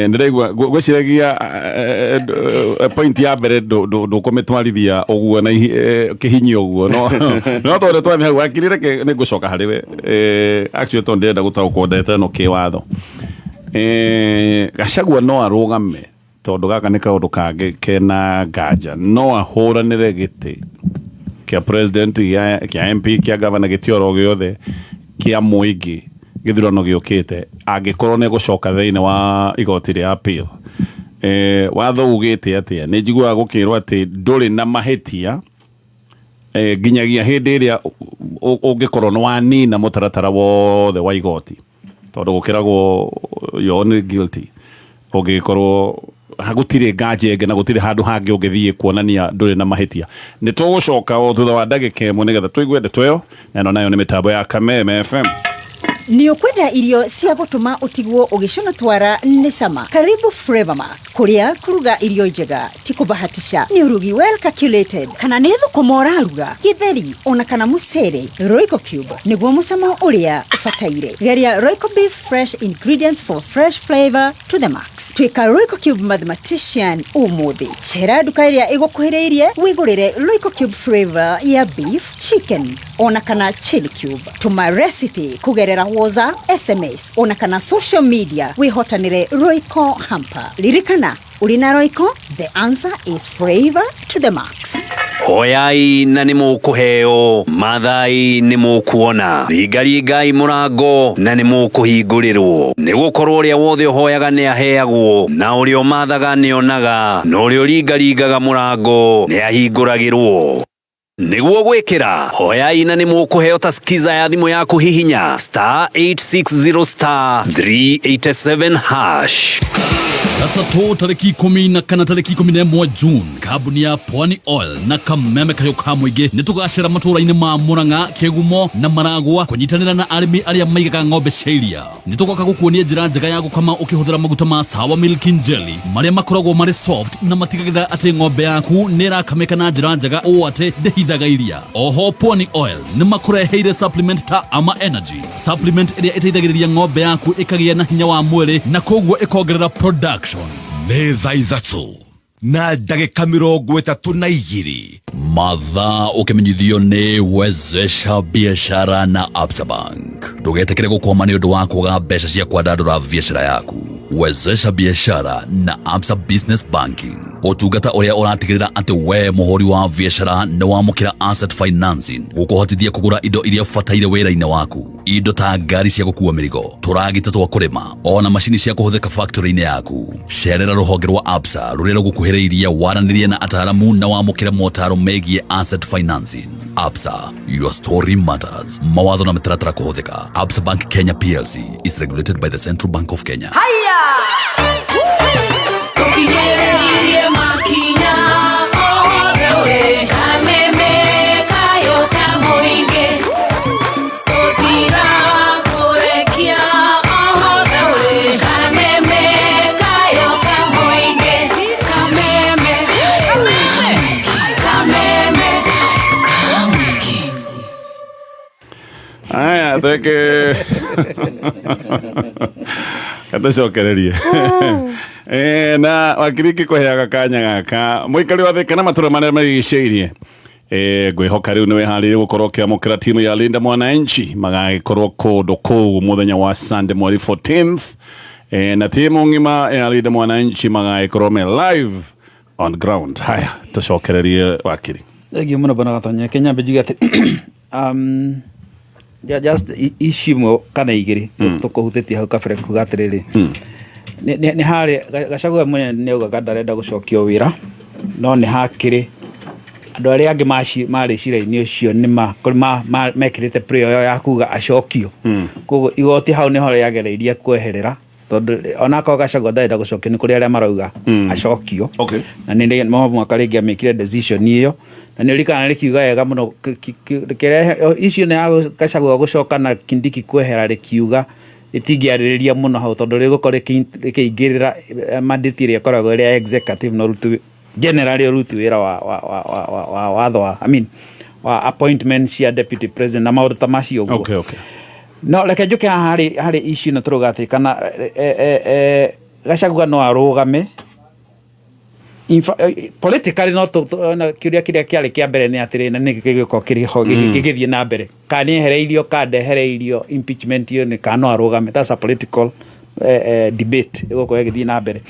ndiregwa gwiciragia point ya mbere ndukumitwarithia uguo na kihinyi uguo no tondu twame hau akirire ni gucoka hariwe actually tondu ndenda gutaukwo ndete no kiwatho Gachagua no arugame tondu gaka ni kaundu kangi kena nganja no ahuranire giti kia president kia MP kia governor gitioro giothe kia muingi githurano giukite angikorwo ni gucoka thiini wa igoti ria appeal watho ugite atia ni njigua gukirwo ati nduri na mahetia ginyagia hindi iria ungikorwo ni wanina mutaratara wothe wa igoti tondu gukiragwo you only guilty ungikorwo hagutire ngajenge na gutire handu hangi ungithie kuonania nduri na mahetia ni tugucoka o thutha wa ndagika imwe nigetha tuigue ndeto iyo na nayo ni mitambo ya Kameme FM. Ni ukwenda irio cia gutuma utigwo ugicona twara ni sama. Karibu Flavormax. Kuria kuruga irio njega ti kubahatisha. Ni urugi well calculated. Kana ni thukuma uraruga githeri ona kana mucere. Royco Cube niguo mucamo uria ufataire. Geria Royco beef fresh ingredients for fresh flavor to the max. Twika Royco Cube mathematician umuthi. Cera duka iria igukuhiriirie wigurire Royco Cube flavor ya beef, chicken ona kana chili cube. Tuma recipe kugerera woza SMS ona kana social media wihotanire Royco hamper. Lirikana ulina Royco, the answer is flavor to the max. Hoyai na ni mukuheo, mathai ni mukuona, rigarigai murango na ni mukuhingurirwo. Ni gukorwo ria wothe hoyaga ni aheagwo, na urio mathaga ni onaga, na urio rigarigaga murango ni ahinguragirwo. Niguo gwikira hoyai na ni mukuheo ta skiza ya thimu yaku hihinya *860 *387#. Gatatu tariki 10 na kana tariki 11 June, kabuni ya Pwani Oil na Kameme Kayoka Mwige nitugashira matura-ini ma Murang'a, Kegumo na Maragwa kunyitanira na arimi aria maigaga ng'ombe ciaria. Nitugoka gukuonia njira njega ya gukama ukihuthira maguta ma Sawa Milk Jelly maria makoragwo mari soft na matigagira ati ng'ombe yaku nirakameka na njira njega o ati ndehithaga iria. Oho Pwani Oil ni makureheire supplement ta Ama Energy, supplement iria iteithagiriria ng'ombe yaku ikagia na hinya wa mwiri na koguo ikongerera production. Nĩ thaa ithatũ na ndagĩka 32 mathaa ukimenyithio ni Wezesha Biashara na Absa Bank. Ndugetekere gukwama ni undu wa kuga mbeca cia kwandandura biashara yaku. Wezesha Biashara na Absa Business Banking, utungata uria uratigirira ati we muhuri wa biashara ni wamukira asset financing gukuhotithia kugura indo iria fataire wira-ini waku. Indo ta ngari cia gukua mirigo, turagita twa kurima ona mashini cia kuhuthika factory-ini yaku. Cerera ruhonge rwa Absa ruria rugukuhiriirie waranirie na ataramu na wamukira motaro megie asset financing. Absa, your story matters. Mawatho na mitaratara kuhuthika. Absa Bank Kenya PLC is regulated by the Central Bank of Kenya. Haya! Tukigererie makinya othewe Kameme Kayoka Mwige Totira kurekia othewe Kameme Kayoka Mwige Kameme Kameme Aya, teke kata cokererie na wakiriki kuheaga kanya gaka muikari wa thika na matura maria marigiceirie ngwihoka riu niwe harire gukorwo kiamukira timu ya Linda Mwananchi magagikorwo kundu kuu muthenya wa Sunday mweri 14th na timu ngima ya Linda Mwananchi magagikorwo me live on ground. Haya, tucokererie wakiri thegio muno bana gatonya Kenya bejuga ati just ishimo kana igiri tukuhutetie hau kabere kugatiriri ni hari Gachagua mwenye ni ugaga ndarenda gucokio wira no ni hakiri andu aria angi mari cira-ini ucio ni mekirite prayer ya kuga acokio koguo igoti hau ni hore yagereirie kweherera tondu onako Gachagua ndarenda gucokio ni kuri aria marauga acokio na ni mwaka ringi amekire decision iyo na ni rikana rikiuga wega muno kirehe icio ni Gachagua gucoka na Kindiki kwehera rikiuga itingiaririria muno hau tondu rigukore kiingirira mandate iria koragwo ria executive no rutu generally rutu wira wa wa appointment cia deputy president na maundu tamacio guo no reke njuke hari issue na turuga ati kana Gachagua no arugame politically no kiuria kiria kiari kia mbere ni atiri na nigiko kiriho gigithie na mbere kani hereirio kandehereirio impeachment yo ni kano arugame. That's a political debate igoko githie na mbere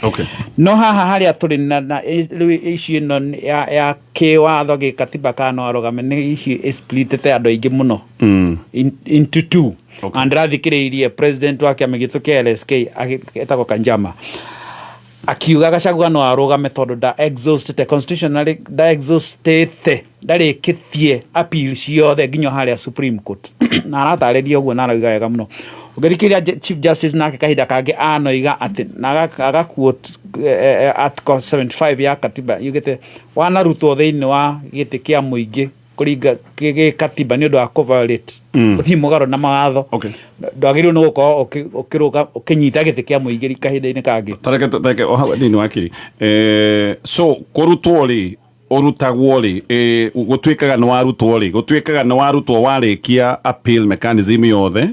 no haha hari aturi na issue no ya kiwatho gikatiba kano arugame ni issue splitete andu aingi muno into two and rathikireirie president wake amegitukia LSK agitako Kanjama akiuga Gachagua no arugame tondu da exhausted constitutionally da exhausted ndari kithie appeal ciothe nginya haria Supreme Court na aratariria uguo na arauga wega muno ugerikiria Chief Justice nake kahinda kangi anoiga ati na aga quote article 75 ya katiba yugite wanarutwo thiini wa giti kia muingi kuringa katiba ni undu wa coverate uthi mugaro na mawatho ndagiriru no gukorwo ukiruga ukinyita giti kia muingi kahinda-ini kangi tareke nini wakiri so kurutwo ri urutagwo ri gutwikaga no warutwo ri gutwikaga no warutwo warikia appeal mechanism yothe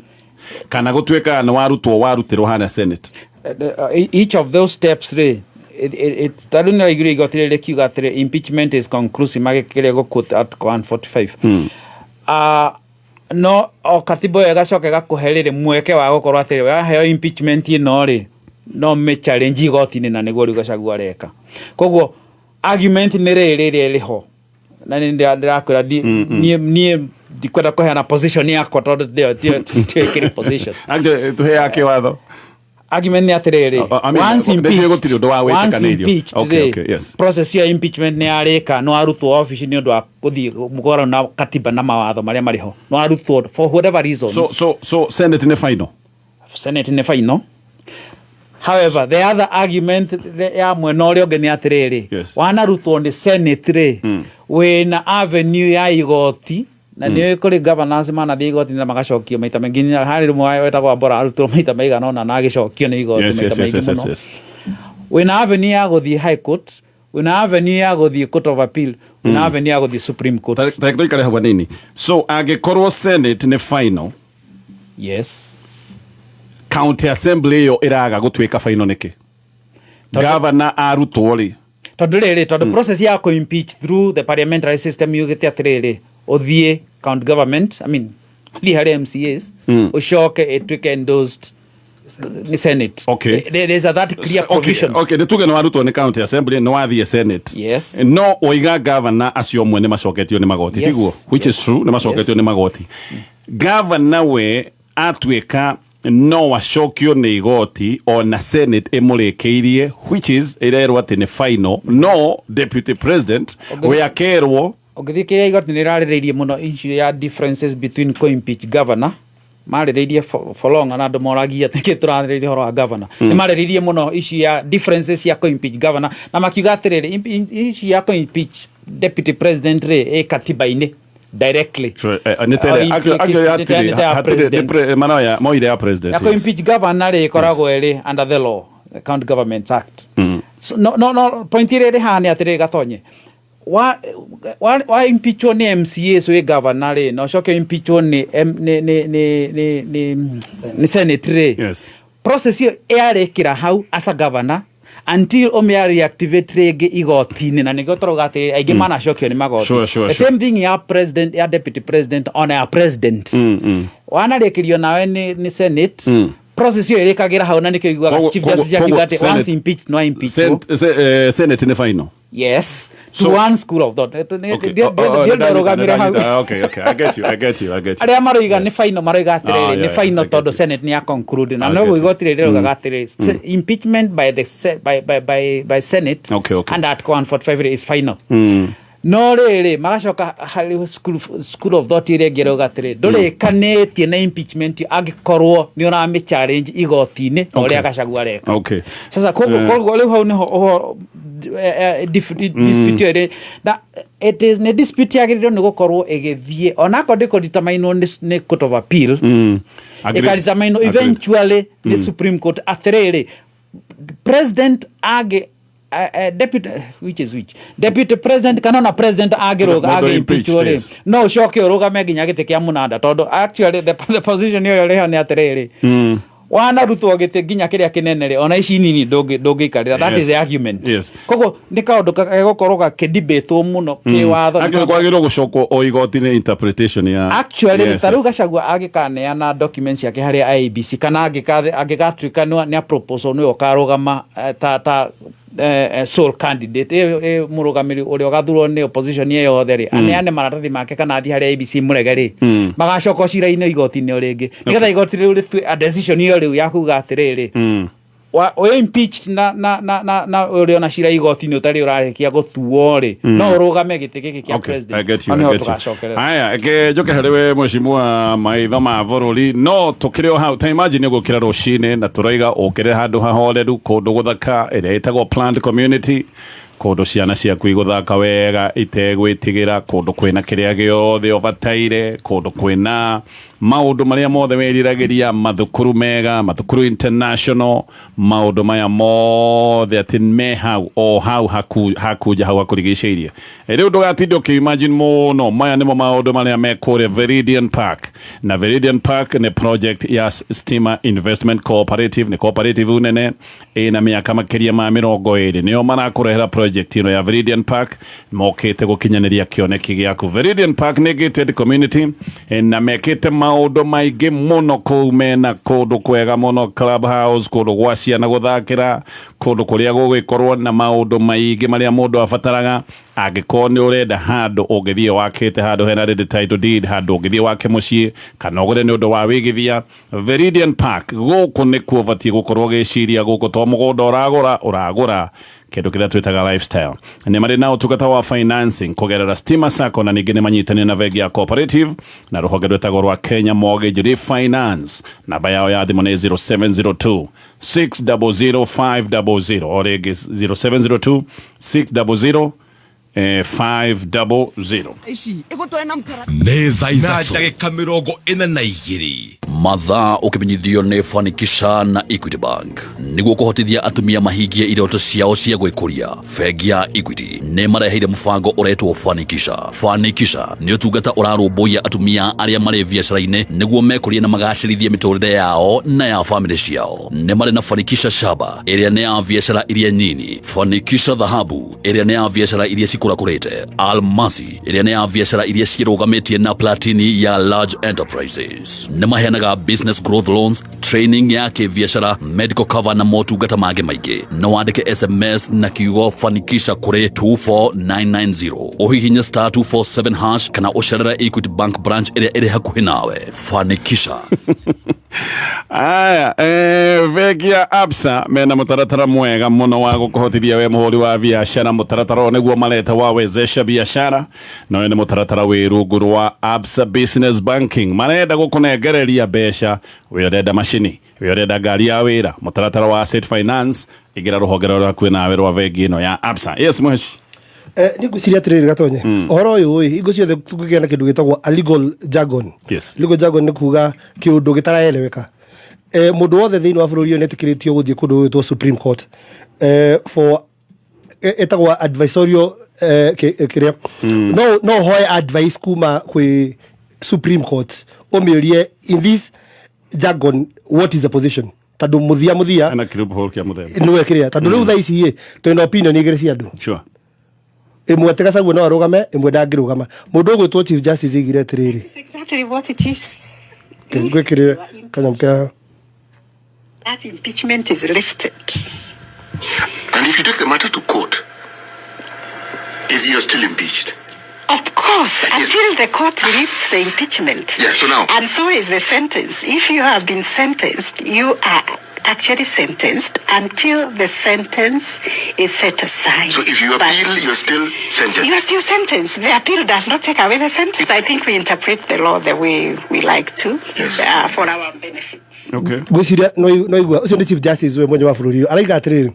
kana gutwikaga no warutwo warutirwo hana Senate each of those steps ri that don't agree got the kiuga that impeachment is conclusive magekire go quote article 145 no o katibo gacoke gakuherire mweke wa gukorwo atiri wa heo impeachment ino ri no me challenge igoti-ini na niguo riu Gachagua areka koguo argument ni riri riho na ni ndirakwira nie ndikwenda kuheana position yakwa tondu tio position to he yake watho argument ni atiriri once impeached okay yes process ya impeachment ni arika no arutwo office ni undu wa kuthii mugoro na katiba na mawatho maria mariho no arutwo for whatever reason so Senate ni final however the other argument ya mwena uria ungi ni atiriri wanarutwo ni Senate ri wina avenue ya igoti na ni kuri governance mana thi igoti na magacokio maita mengi ni hari rumwe wetagwa bora arutwo maita maigana ona na agicokio ni igoti maita mengi muno wina avenue ya guthi high court wina avenue ya guthi court of appeal wina avenue ya guthi Supreme Court tareke hawa nini so agikorwo Senate ni final yes county assembly yo iraga gutwika final niki governor arutwo ri tondu process ya ko impeach through the parliamentary system yugite atiriri othie county government I mean the MCAs ushoke etwike endorsed ni Senate okay there is that clear provision okay the tuge no warutwo ni county assembly no wathie Senate yes no oiga governor acio mwe ni macoketio ni magoti tiguo which is true ni macoketio ni magoti governor we atwika no wacokio ni igoti ona Senate imurikiirie which is irerwa ati ni final no deputy president we akerwo ogithikiria igoti ni raririirie muno issue ya differences between co-impeach governor maririirie for long na andu moragia ati turaririirie horo wa governor ni maririirie muno issue ya differences ya co-impeach governor na makiuga atiriri issue ya co-impeach deputy president ri katiba-ini directly manaya moire ya president ya co-impeach governor ri koragwo eri under the law the County Government Act so no point iri hani atiri gatonye wa impeach ni MCAs we governor ri no shoke impeach ni Senate ri yes process yo yarekira hau as a governor until omya reactivate rege igoti-ini na nigotoro gati aige mana shokio ni magoti sure. Same thing ya president ya deputy president on a president wana rekirio nawe ni Senate process yo irekagira hau na nikyo igwa Chief Justice yakiuga ati once impeached no impeach Senate ni final yes to one school of thought okay I get you aria maroiga ni final maroiga atiriri ni final todo Senate ni ya conclude na no igoti riri roga atiriri impeachment by Senate and Article 145 is final no riri magacoka hari school of thought ire ngeroga atiriri nduri kanetie na impeachment agikorwo ni urami challenge igoti-ini uria Gachagua areka okay sasa koguo riu hau niho dispute ire na it is ne dispute yagirirwo ni gukorwo igithie ona ko ndiko determine ni court of appeal determine eventually the Supreme Court atiriri president age deputy president kana na president age impeach no shoke urugame nginya gite kia munanda tondu actually the position yo reho ni atiriri wana rutwo gite nginya kiria kinene ri ona ici nini ndungikarira that is the argument kogo ni kaundu gagokorwo ki debate muno ki watho kwagirwo gucokwo o igoti-ini interpretation ya actually taru Gachagua agikaneana documents yake hari IEBC kana agigatuika ni proposal ni okarugama ta sole candidate murugamiri uria gathurwo ni opposition ye yothe ri aneane maratathi make kana athi hari IEBC murege ri magacoka cira-ini igoti-ini ringi nigetha igoti riu ritue a decision yo riu ya kuga atiriri we impeached na uri ona cira igoti-inĩ ũtarĩ ũrarĩkia gũtuo rĩ no ũrũgame gĩtĩ gĩkĩ kĩa president. Haya njoke harĩ we mheshimiwa maitho ma bũrũri no tũkĩrĩ o hau ta imagine ũgũkĩra rũcinĩ na tũraiga ũkĩrĩ handũ hahoreru kũndũ gũthaka ĩrĩa ĩtagwo planned community kũndũ ciana ciaku igũthaka wega itegwĩtigĩra kũndũ kwĩna kĩrĩa gĩothe ũbataire kũndũ kwĩna maũndũ marĩa mothe weriragĩria mathukuru mega mathukuru international maũndũ maya mothe atĩ me hau o hau hakuja hau hakũrigicĩirie rĩu ndũgatinde ũkĩimagine mũno maya nĩmo maũndũ marĩa me kũrĩa Veridian Park na Veridian Park nĩ project ya Stima Investment Cooperative nĩ cooperative nene ĩna mĩaka makĩria ma 20 nĩo marakũrehera project ĩno ya Veridian Park mokĩte gũkinyanĩria kĩoneki gĩaku. Veridian Park nĩ gated community na mekĩte maũndũ maingĩ mũno kũu mena kũndũ kwega mũno clubhouse kũndũ gwa ciana gũthakĩra kũndũ kũrĩa gũgĩkorwo na maũndũ maingĩ marĩa mũndũ abataraga angĩkorwo nĩ ũrenda handũ ũngĩthiĩ wakĩte handũ hena ready title deed handũ ũngĩthiĩ wake mũciĩ kana ũgũre nĩ ũndũ wa wĩigithia. Veridian Park gũkũ nĩkuo ũbatiĩ gũkorwo gĩciria gũkũ to mũgũnda ũragũra kĩndũ kĩrĩa twĩtaga lifestyle. Nĩ marĩ na ũtungata wa financing kũgerera Stima Sacco na ningĩ nĩ manyitanĩire na bengi ya cooperative na rũhonge rwĩtagwo rwa Kenya Mortgage Refinance. Namba yao ya thimũ nĩ 0702 600 500 o rĩngĩ 0702 600 500. Ici igutware na mtara nĩ thaa ithatũ na ndagĩka 42 mathaa ũkĩmenyithio nĩ Fanikisha na Equity Bank nĩguo kũhotithia atumia mahingie iroto ciao cia gwĩkũria. Bengi ya Equity nĩ mareheire mũbango ũretwo Fanikisha. Fanikisha nĩ ũtungata ũrarũmbũiya atumia arĩa marĩ biacara-inĩ nĩguo mekũrie na magacĩrithie mĩtũrĩre yao na ya famĩlĩ ciao. Nĩ marĩ na Fanikisha Shaba ĩrĩa nĩ ya biacara iria nyinyi, Fanikisha Dhahabu ĩrĩa nĩ ya biacara iria cikũrakũrĩte, Almasi ĩrĩa nĩ ya biacara iria cirũgamĩtie na Platini ya large enterprises. Nĩ maheanaga business growth loans, training ya kĩbiacara, medical cover na motungata mangĩ maingĩ. No wandĩke SMS na kiugo Fanikisha kũrĩ 24990 ũhihinye *247# kana ũcerere Equity Bank branch ĩrĩa ĩrĩ hakuhĩ nawe. Fanikisha. Aya bengi ya Absa mena mũtaratara mwega mũno wa gũkũhotithia we mũhũri wa biacara. Mũtaratara nĩguo mareta wa wezesha biashara no nĩ mũtaratara wĩ rungu rwa Absa Business Banking. Marenda gũkũnengereria mbeca we ũrenda macini we ũrenda ngari ya wĩra. Mũtaratara wa Asset Finance igĩra rũhonge rwa kwĩ nawe rwa bengi ĩno ya Absa. Yes mweshi nĩ ngwĩciria atĩrĩrĩ Gatonye ũhoro ũyũ hingo ciothe tũkĩgĩa na kĩndũ gĩtagwo a legal jargon. Legal jargon nĩ kuga kĩũndũ gĩtaraeleweka. Mũndũ wothe thĩinĩ wa bũrũri ũyũ nĩetĩkĩrĩtio gũthiĩ kũndũ gwĩtwo Supreme Court for etagwo advisorial kĩrĩa no hoye advice kuma kwĩ Supreme Court ũmĩũrie in this jargon what is the position tondũ mũthia ana kĩrũbũ kĩa mũthemba nĩwe kĩrĩa tondũ rĩu thaa ici twĩna opinion igĩrĩ cia andũ. Sure. Ĩmwe Tegacaguo no arũgame ĩmwe ndangĩrũgama. Mũndũ ũgwĩtwo Chief Justice igire atĩrĩrĩ exactly what it is. Gwĩkĩrĩre kanyamka that impeachment is lifted. And if you take the matter to court, if you are still impeached? Of course, until the court lifts the impeachment. Yeah, so now. And so is the sentence. If you have been sentenced, you are actually sentenced until the sentence is set aside. So if you appeal, you're still sentenced? You are still sentenced. The appeal does not take away the sentence. I think we interpret the law the way we like to, for our benefit. Okay. Gwĩciria no igua ũcio nĩ Chief Justice we mwenye wa bũrũri ũyũ araiga atĩrĩrĩ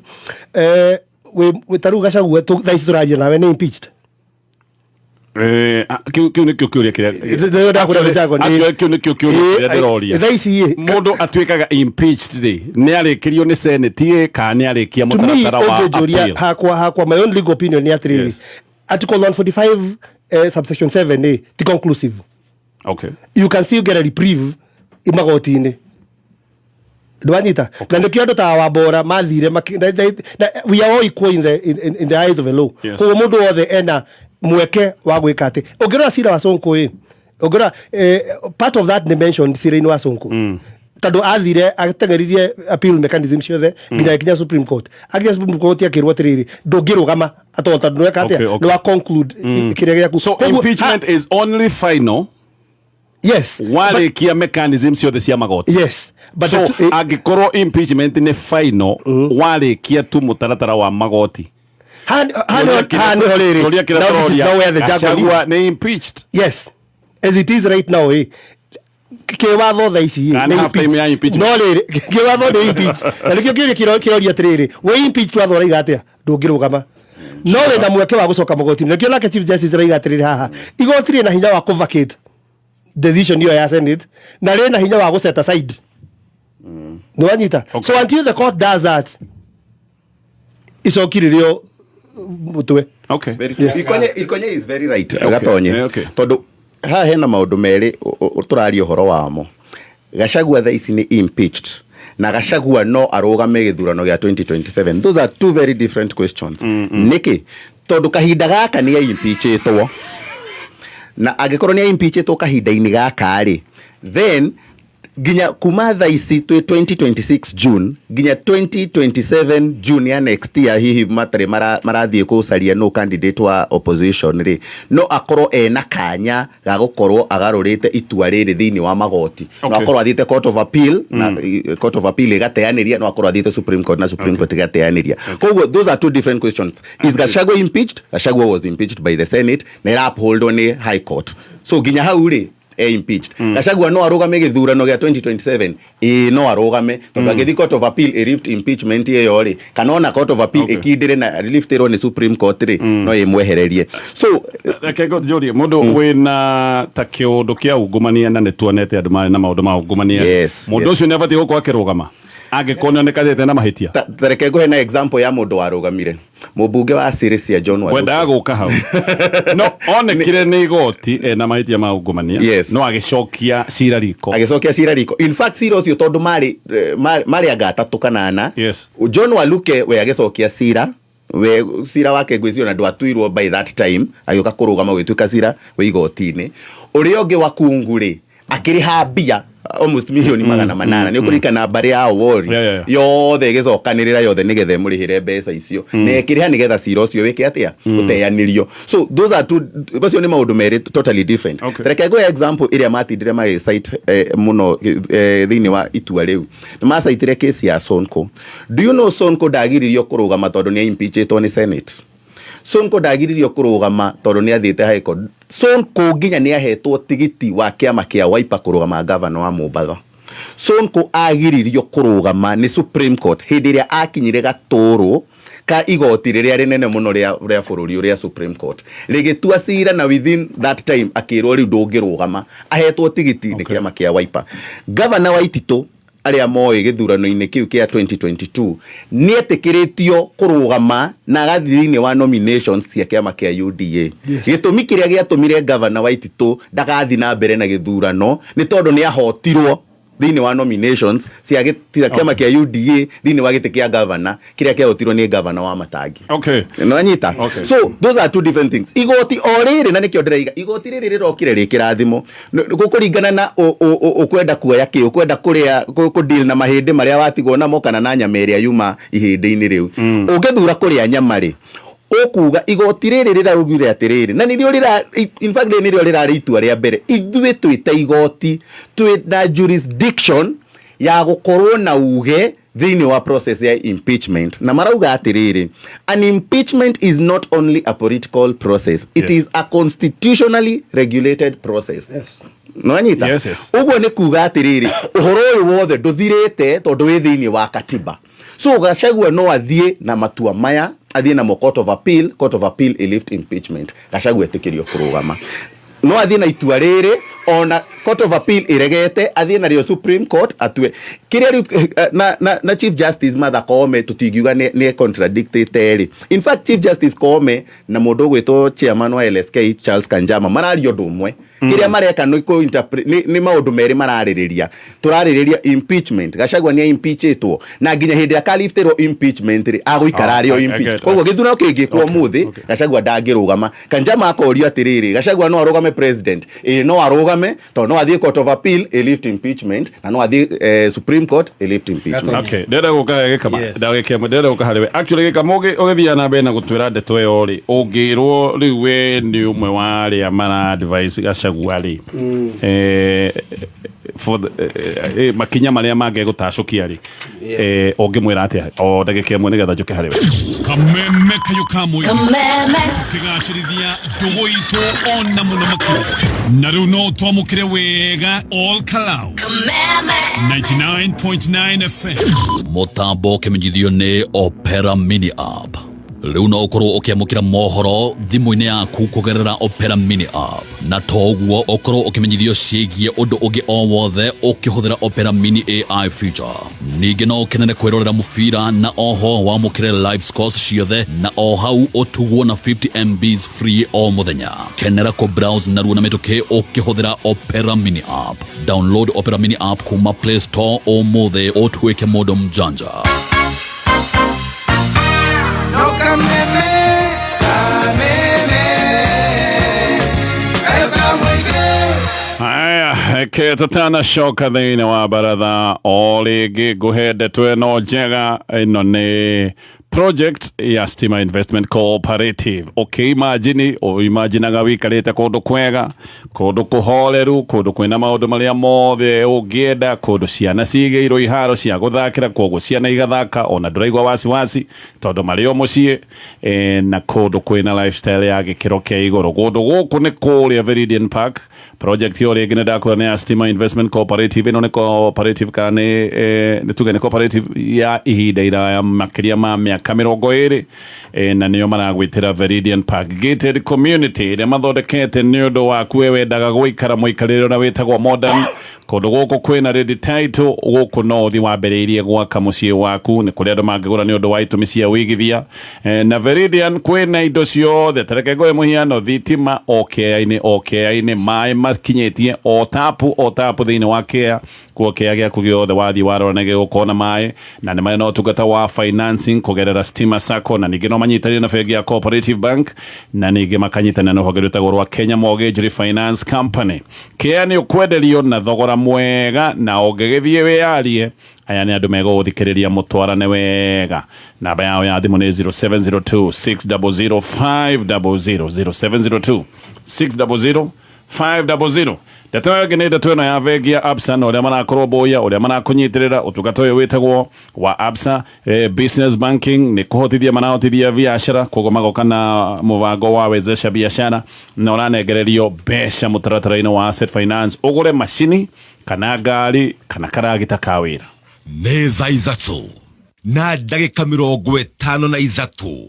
we tarĩu Gacaguo thaa ici tũraria nawe nĩ impeached. Kiu nĩkĩo kĩũria kĩrĩa ndĩroria. Thaa ici mũndũ atuĩkaga impeached rĩ nĩ arĩkĩrio nĩ Senate kana nĩ arĩkia mũtaratara wa appeal. Hakwa my own legal opinion nĩ atĩrĩrĩ Article 145 subsection 7 ti conclusive. Okay. You can still get a reprieve imagoti-inĩ. Ndwanyita na nĩkĩo andũ ta Wambora mathire we are all equal in the eyes of the law. Koguo mũndũ wothe ena mweke wa gwĩka atĩ ũngĩrora cira wa Sonko ũngĩrora part of that dimension cira-inĩ wa Sonko tondũ athire ateng'eririe appeal mechanism ciothe nginya kinya Supreme Court. Akinya Supreme Court akĩrwo atĩrĩrĩ ndũngĩrũgama atondũ ndweka atĩa nĩ wa conclude kĩrĩa gĩaku. So impeachment is only final Yes. Wale kia mechanism ciothe cia magoti. Yes. But so agikorwo impeachment ni final wale kia tu mutaratara wa magoti. Hand holere. Now this is now where the Jaguar ni impeached. Yes. As it is right now, kiwatho tha ici na half time ya impeachment. No riri kiwatho ni impeached. Na nikio kiroria atiriri. We impeach watho raiga atia? Ndungirugama. No wenda mweke wa gucoka magoti. Nikio nake Chief Justice raiga atiriri haha. Igoti ri na hinya wa kuvacate decision hiyo ya Senate na rĩ na hinya wa set aside. Nwanyita. So until the court does that, icokiririo mutwe. Okay. Ikonye is very right. Gatonye. Tondu ha hena maundu meri turario horo wamo. Gachagua tha ici ni impeached. Na Gachagua no arugame githurano gya 2027. Those are two very different questions. Niki tondu kahinda gaka ni impeachetwo. Na agikorwo ni impeachetwo kahinda-ini gaka ri, then ginya kuma tha ici 2026 June ginya 2027 June ya next year hihi matare marathie kucaria no candidate wa opposition ri, no akorwo ena kanya ga gukorwo agarurite itua riri thiini wa magoti. No akorwo athite court of appeal na court of appeal igateaniria, no akorwo athite Supreme Court na Supreme Court igateaniria. Koguo those are two different questions. Is Gachagua impeached? Gachagua was impeached by the Senate na uphold on a high court. So ginya hau ri impeached. Gachagua no arugame githurano gya 2027 no arugame tondu agithi court of appeal lift impeachment iyo ri, kana ona court of appeal ikindire na liftero ni Supreme Court ri no imwehererie. So akego jori mundu wina ta kiundu kia ungumania na netuonete andu mari na maundu ma ungumania. Mundu ucio ni abati gukwa akirugama agikona ne kathete na mahitia. Tareke go hena example ya mundu warugamire mubunge wa Sirisia John Waluke. Wenda guka hau. No onekire ni igoti na mahitia ma ungumania. No agicokia cira riko. Agicokia cira riko. In fact cira ucio tondu mari agatatu kanana. John Waluke we agicokia cira we cira wake ngwicio na ndwatuirwo by that time ayoka kurugama gwituka cira we igoti-ini. Uria ungi wa kunguri akiriha mbia almost million 800 ni ukurikana bari ya wori yothe gicokanirira yothe nigethe murihire mbeca icio nekiriha nigetha cira ucio wike atia uteanirio. So those are two bacio ni maundu meri totally different. Reke go example iria matindire ma site muno thiini wa itua riu ni ma site case ya Sonko. Do you know Sonko dagiririo kurugama tondu ni impeachetwo ni Senate? Sonko dagiririo kurugama tondu ni athite high court. Sonko ginya ni ahetwo tigiti wa kiama kia Wiper kurugama governor wa Mombatha. Sonko agiririo kurugama ni Supreme Court hindi iria akinyire gaturu ka igoti riria rinene muno ria bururi uria Supreme Court rigitua cira na within that time akirwo riu ndungirugama ahetwo tigiti ni kiama kia Wiper. Governor Waititu aria moe githurano-ini kiu kia 2022 ni etikiritio kurugama na gathini wa nominations cia kiama kia UDA. Gitumi kiria giatumire Governor Waititu ndagathi na mbere na githurano ni tondu ni ahotirwo thini wa nominations cia kiama kia UDA thini wa giti kia governor kiria kiahotirwo ni governor wa Matangi. No nyita. So those are two different things. Igoti oriri na nikio ndiraiga igoti riri rirokire rikirathimo gukuringana na ukwenda kuoya ki ukwenda kuria deal na mahindi maria watigwo namo kana na nyama yuma ihindi-ini riu ugithura kuria nyama ri okuga igoti riri rirarugire atiriri na nilio rira in fact nilio rirari itua ria mbere ithuĩ twĩte igoti twĩna jurisdiction ya gukorwo na uge thini wa process ya impeachment na marauga atiriri an impeachment is not only a political process, it is a constitutionally regulated process. No anyita uguo ni kuga atiriri uhoro uyu wothe nduthirite tondu wi thini wa katiba. So Gachagua no athie na matua maya athie na court of appeal lift impeachment. Gachagua etikirio kurugama no athie na itua riri ona court of appeal iregete athie na rio Supreme Court atue kiria na Chief Justice Martha Koome tutingiuga ni contradicted. In fact Chief Justice Koome na mundu gwitwo chairman wa LSK Charles Kanjama marario ndumwe kiria mareka no interpret ni maundu meri maraririria turaririria impeachment. Gachagua ni impeachetwo na nginya hindi akalifterwo impeachment ri aguikarario impeach. Koguo githurano kingi kwa muthi Gachagua ndangirugama. Kanjama akorio atiriri Gachagua no arugame president no arugame to no athie court of appeal lift impeachment na no athie Supreme Court lift impeachment. Ndenda guka gikama ndagike ndenda guka hariwe actually gikamogi ugithia na mbere na gutwira ndeto yo ri ungirwo riu we ni umwe wa ria mara advice Gachagua Gachagua ri for makinya maria mange gutacukia ri ongimwira atia o ndagika imwe nigetha njuke hari we kameme kayo kamwe kigashirithia ndugu itu ona muno makiri na riu no twamukire wega all kalau 99.9 FM mutambo kimenyithio ni Opera Mini App. Riu no ukorwo ukiamukira mohoro thimu-ini yaku kugerera Opera Mini App, na toguo ukorwo ukimenyithio ciigie undu ungi o wothe ukihuthira Opera Mini AI feature. Ningi no ukenere kwirorera mubira na oho wamukire live scores ciothe, na o hau utugwo na 50 MBs free o muthenya. Kenera ko browse na ruona mituki ukihuthira Opera Mini App. Download Opera Mini App kuma Play Store o muthe utwike modo mjanja. Aya, ke tutana shoka thini wa baratha o rĩngĩ ngũhendetwo ĩno njega ĩno nĩ project ya Stima Investment Cooperative. Imagine imaginaga wikarĩte kũndũ kwega, kũndũ kũhoreru, kũndũ kwĩna maũndũ marĩa mothe ũngĩenda, kũndũ ciana cigĩirwo iharo cia gũthakĩra, koguo ciana igathaka ona ndũraigua wasiwasi tondũ marĩ o mũciĩ, na kũndũ kwĩna lifestyle ya gĩkĩro kĩa igũrũ. Kũndũ gũkũ nĩ kũrĩa Veridian Park. Project yo rĩngĩ nĩndakũra nĩ ya Stima Investment Cooperative. Ĩno nĩ cooperative kana nĩ tuge nĩ cooperative ya ihinda iraya makĩria ma mĩaka 20 na nĩo maragwĩtĩra Veridian Park Gated Community ĩrĩa mathondekete nĩ ũndũ waku we wendaga gũikara mũikarĩre na wĩtagwo modern. Kũndũ gũkũ kwĩna ready title, gũkũ no ũthi wambĩrĩirie gwaka mũciĩ waku, nĩ kũrĩa andũ mangĩgũra nĩ ũndũ wa itũmi cia wĩigithia. Na Veridian kwĩna indo ciothe, tareke ngoe mũhiano thitima o kĩa-inĩ maĩ makinyĩtie o tapu thĩinĩ wa kĩa, kuo kĩa gĩaku gĩothe wathiĩ warora nĩ gĩgũkorwo na maĩ, na nĩ marĩ na ũtungata wa financing kũgerera Stima Sacco, na ningĩ no manyitanĩire na bengi ya Cooperative Bank, na ningĩ makanyitanĩra na rũhonge rwĩtagwo rwa Kenya Mortgage Refinance Company. Kĩa nĩ ũkwenderio na thogora mwega, na ũngĩgĩthiĩ wĩyarie aya nĩ andũ megũgũthikĩrĩria mũtwarane wega. Namba yao ya thimũ nĩ 0702-600-500 0702-600-500. Ndeto yake nĩ ndeto ĩno ya bengi ya Absa, na ũrĩa marakorwo boya, ũrĩa marakũnyitĩrĩra ũtungata ũyũ wĩtagwo wa Absa business banking, nĩ kũhotithia marahotithia biashara, koguo magoka na mũbango wa wezesha biashara, na ũranengererio mbeca mũtaratara-inĩ wa asset finance, ũgũre macini kana ngari kana karagita ka wĩra. Nĩ thaa ithatũ na ndagĩka 53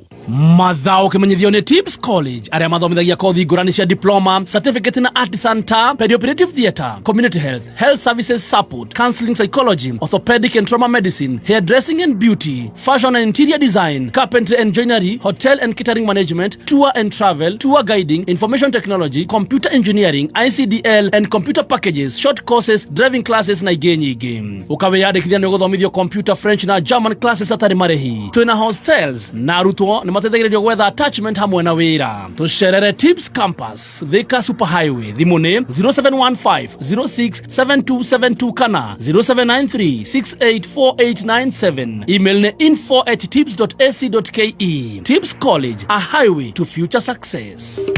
Mathao kimenyithio ni Tips College aria mathomithagia kothi ngũrani cia diploma, certificate na artisan tab, perioperative theatre, community health services support, counseling psychology, orthopedic and trauma medicine, hairdressing and beauty, fashion and interior design, carpentry and joinery, hotel and catering management, tour and travel, tour guiding, information technology, computer engineering, ICDL and computer packages, short courses, driving classes na ingĩ nyingĩ. Ukawĩyandĩkithia nĩ gũthomithio computer, French na German classes atarĩ marĩhi. Twĩna hostels na arutwo nĩ mateithagĩrĩrio gwetha attachment hamwe na wĩra. Tũcerere Tips Campus, Thika Superhighway. Thimũ nĩ 0715067272 kana 0793684897. Email nĩ info@tips.ac.ke. Tips College, a highway to future success.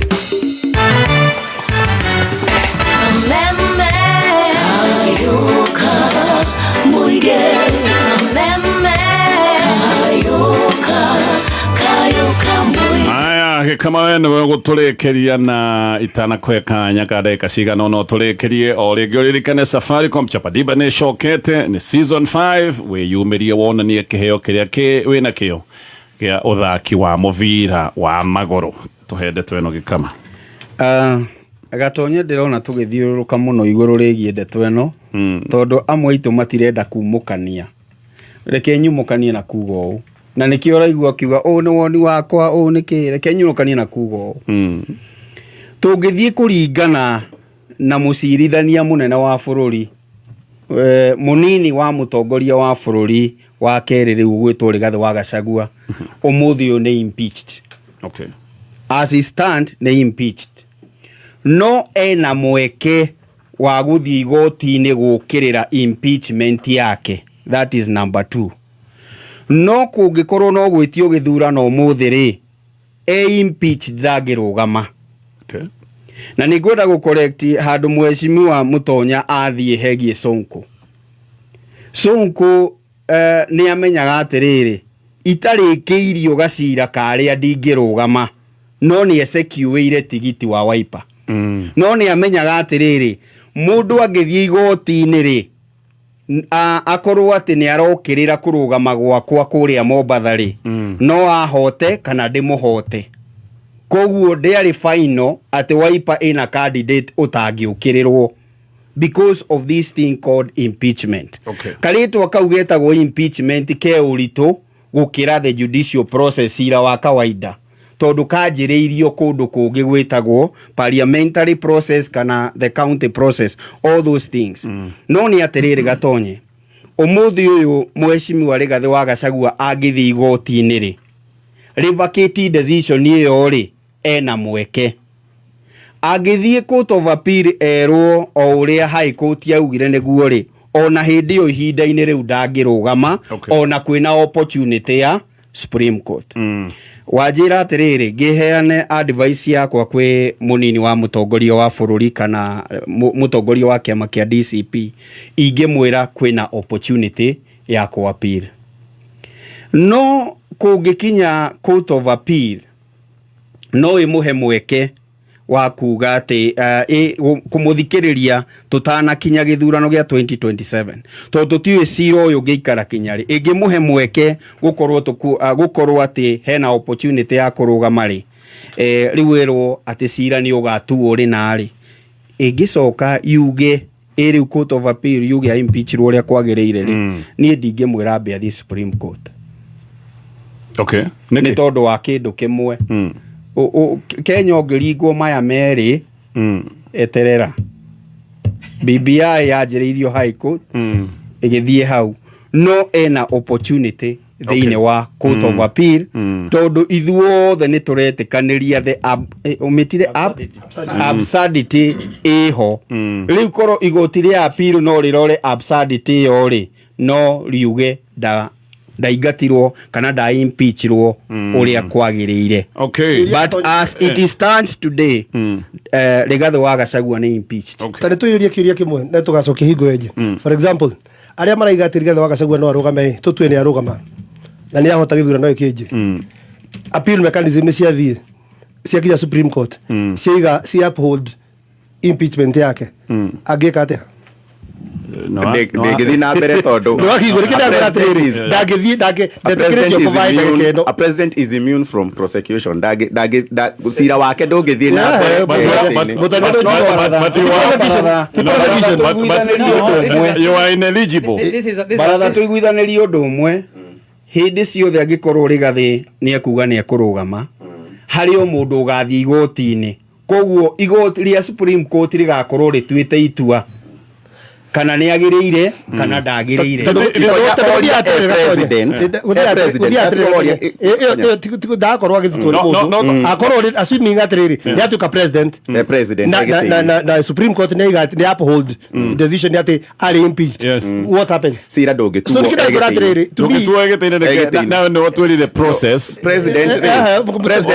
Aya, kama wene gũtũrĩkĩria na itanakweka nyaka ndagĩka cigana no tũrĩkĩrie o rĩngĩ ũririkane Safaricom Chapadiba nĩ cokete, nĩ season 5, wĩyumĩrie wonanie kĩheo kĩrĩa wĩna kĩo kĩa ũthaki wa mũbira wa magũrũ. Tũhendetwo ĩno gĩkama. Gatonye ndĩrona tũgĩthiũrũrũka mũno igũrũ rĩgiĩ ndeto ĩno, tondũ amwe aitũ matirenda kumũkania. Reke nyumũkanie na kuga ũũ. Na nĩkĩo ũraigua akiuga ũũ nĩ woni wakwa, ũũ nĩkĩ, reke nyumũkanie na kuga ũũ. Tũngĩthiĩ kũringana na mũcirithania mũnene wa bũrũri, mũnini wa mũtongoria wa bũrũri wa kerĩ rĩu gwĩtwo Rigathĩ wa Gachagua, ũmũthĩ ũyũ nĩ impeached. Okay. As he stand nĩ impeached. No ena mweke wa gũthiĩ igoti-inĩ gũkĩrĩra impeachment yake. That is number 2. No kũngĩkorwo no gwĩtio gĩthurano ũmũthĩ rĩ, impeached ndangĩrũgama. Okay. na nĩ ngwenda gũ correct handũ mheshimiwa Mutonya athiĩ hegie Sonko nĩ amenyaga atĩrĩrĩ itarĩkĩirio gacira karĩa ndingĩrũgama no nĩ esecuĩire tigiti wa Wiper no nĩ amenyaga atĩrĩrĩ mũndũ angĩthiĩ igoti-inĩ rĩ akorwo atĩ nĩ arokĩrĩra kũrũgama gwakwa kũrĩa Mombatha rĩ no ahote kana ndĩmũhote koguo ndĩarĩ final atĩ Wiper ĩna candidate ũtangĩũkĩrĩrwo because of this thing called impeachment. Karitwa kau getagwo impeachment ke ũritũ gũkĩra the judicial process ira wa kawaida tondũ kanjĩrĩirio kũndũ kũngĩ gwĩtagwo parliamentary process kana the county process, all those things. No nĩ atĩrĩrĩ Gatonye ũmũthĩ ũyũ mheshimiwa Rigathĩ wa Gachagua agĩthiĩ igoti-inĩ rĩ revocate decision ĩyo rĩ ena mweke agĩthiĩ court of appeal erwo o ũrĩa high court yaugire nĩguo rĩ ona hĩndĩ ĩyo ihinda-inĩ rĩu ndangĩrũgama ona kwĩna opportunity ya Supreme Court. Wajĩra atĩrĩrĩ ngĩheane advice yakwa kwĩ mũnini wa mũtongoria wa bũrũri kana mũtongoria wa kĩama kĩa DCP ingĩmwĩra kwĩna opportunity ya ku appeal no kũngĩkinya court of appeal no ĩmũhe mweke wa kuga atĩ kũmũthikĩrĩria tutanakinya gĩthurano gĩa 2027 tondũ tũtiũĩ cira ũyũ ũngĩikara kinya rĩ ĩngĩmũhe mweke gũkorwo atĩ hena opportunity ya kũrũgama rĩ rĩu ĩrwo atĩ cira nĩ ũgatuo rĩ narĩ ĩngĩcoka yuge ĩrĩu court of appeal yuge impeachirwo ũrĩa kwagĩrĩire rĩ niĩ ndingĩmwĩra ambe athiĩ Supreme Court. Nĩ tondũ wa kĩndũ kĩmwe Kenya ũngĩringwo maya merĩ eterera BBI yanjĩrĩirio High Court ĩgĩthiĩ hau no ena opportunity thĩinĩ wa court of appeal tondũ ithuothe nĩ tũretĩkanĩria the absurdity ĩho rĩu korwo igoti rĩa appeal no rĩrore absurdity ĩyo rĩ no riuge ndaingatirwo kana ndaimpeachirwo ũrĩa kwagĩrĩire. But as it stands today Rigathĩ wa Gachagua nĩ impeached. Tani tuyurie kĩũria kĩmwe na tũgacokia hingo yenje. For example arĩa maraiga atĩ Rigathĩ wa Gachagua no arũgame tũtue nĩ arũgama na nĩ ahota gĩthurano gĩkĩ appeal mechanism nĩ ciathiĩ ciakinya Supreme Court cia uphold impeachment yake angĩka atĩa? Ndĩngĩthiĩ na mbere tondũ a president is immune from prosecution. Cira wake ndũngĩthiĩ na mbere. You are ineligible. Baratha tũiguithanĩrie ũndũ ũmwe hĩndĩ ciothe angĩkorwo Rigathĩ nĩ ekuga nĩ ekũrũgama harĩ o mũndũ ũgathiĩ igoti-inĩ koguo igoti rĩa Supreme Court rĩgakorwo rĩtuĩte itua kana nĩ agĩrĩire kana ndagĩrĩire ndakorwo agĩthutwo mũndũ akorwo assuming atĩrĩrĩ nĩ atuĩka president na Supreme Court nĩ uphold decision atĩ arĩ impeached. What happens? Cira ndũngĩtuo egĩtĩ-inĩ na no twĩrire process president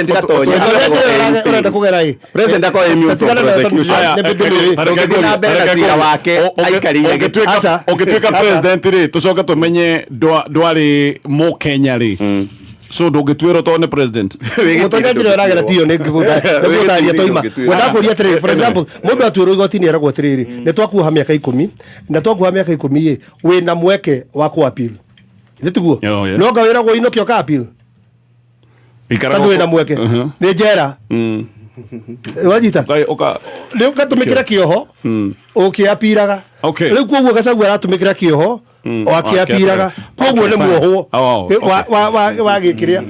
Gatonye ũrenda kũgera ĩ president akorwo immune from prosecution ndũngĩthiĩ na mbere na cira wake ũngĩtuĩka president rĩ tũcoke tũmenye ndwarĩ mũkenya rĩ so ndũngĩtuĩrwo tondũ nĩ president mũtongoria ndĩrĩ ũragera tiyo nĩ ngũgũtharia toima wenda kũria atĩrĩrĩ for example mũndũ atuĩrwo igoti-inĩ eragwo atĩrĩrĩ nĩ twakuoha mĩaka 10 na twakuoha mĩaka 10 wĩna mweke wa ku appeal ithĩ tiguo no nga wĩragwo inũkio ka appeal tondũ wĩna mweke nĩ njera wajita rĩu gatũmĩkĩra kĩoho ũkĩapiraga rĩu koguo Gachagua aratũmĩkĩra kĩoho o akĩapiraga koguo nĩ muohwo wa gĩkĩrĩa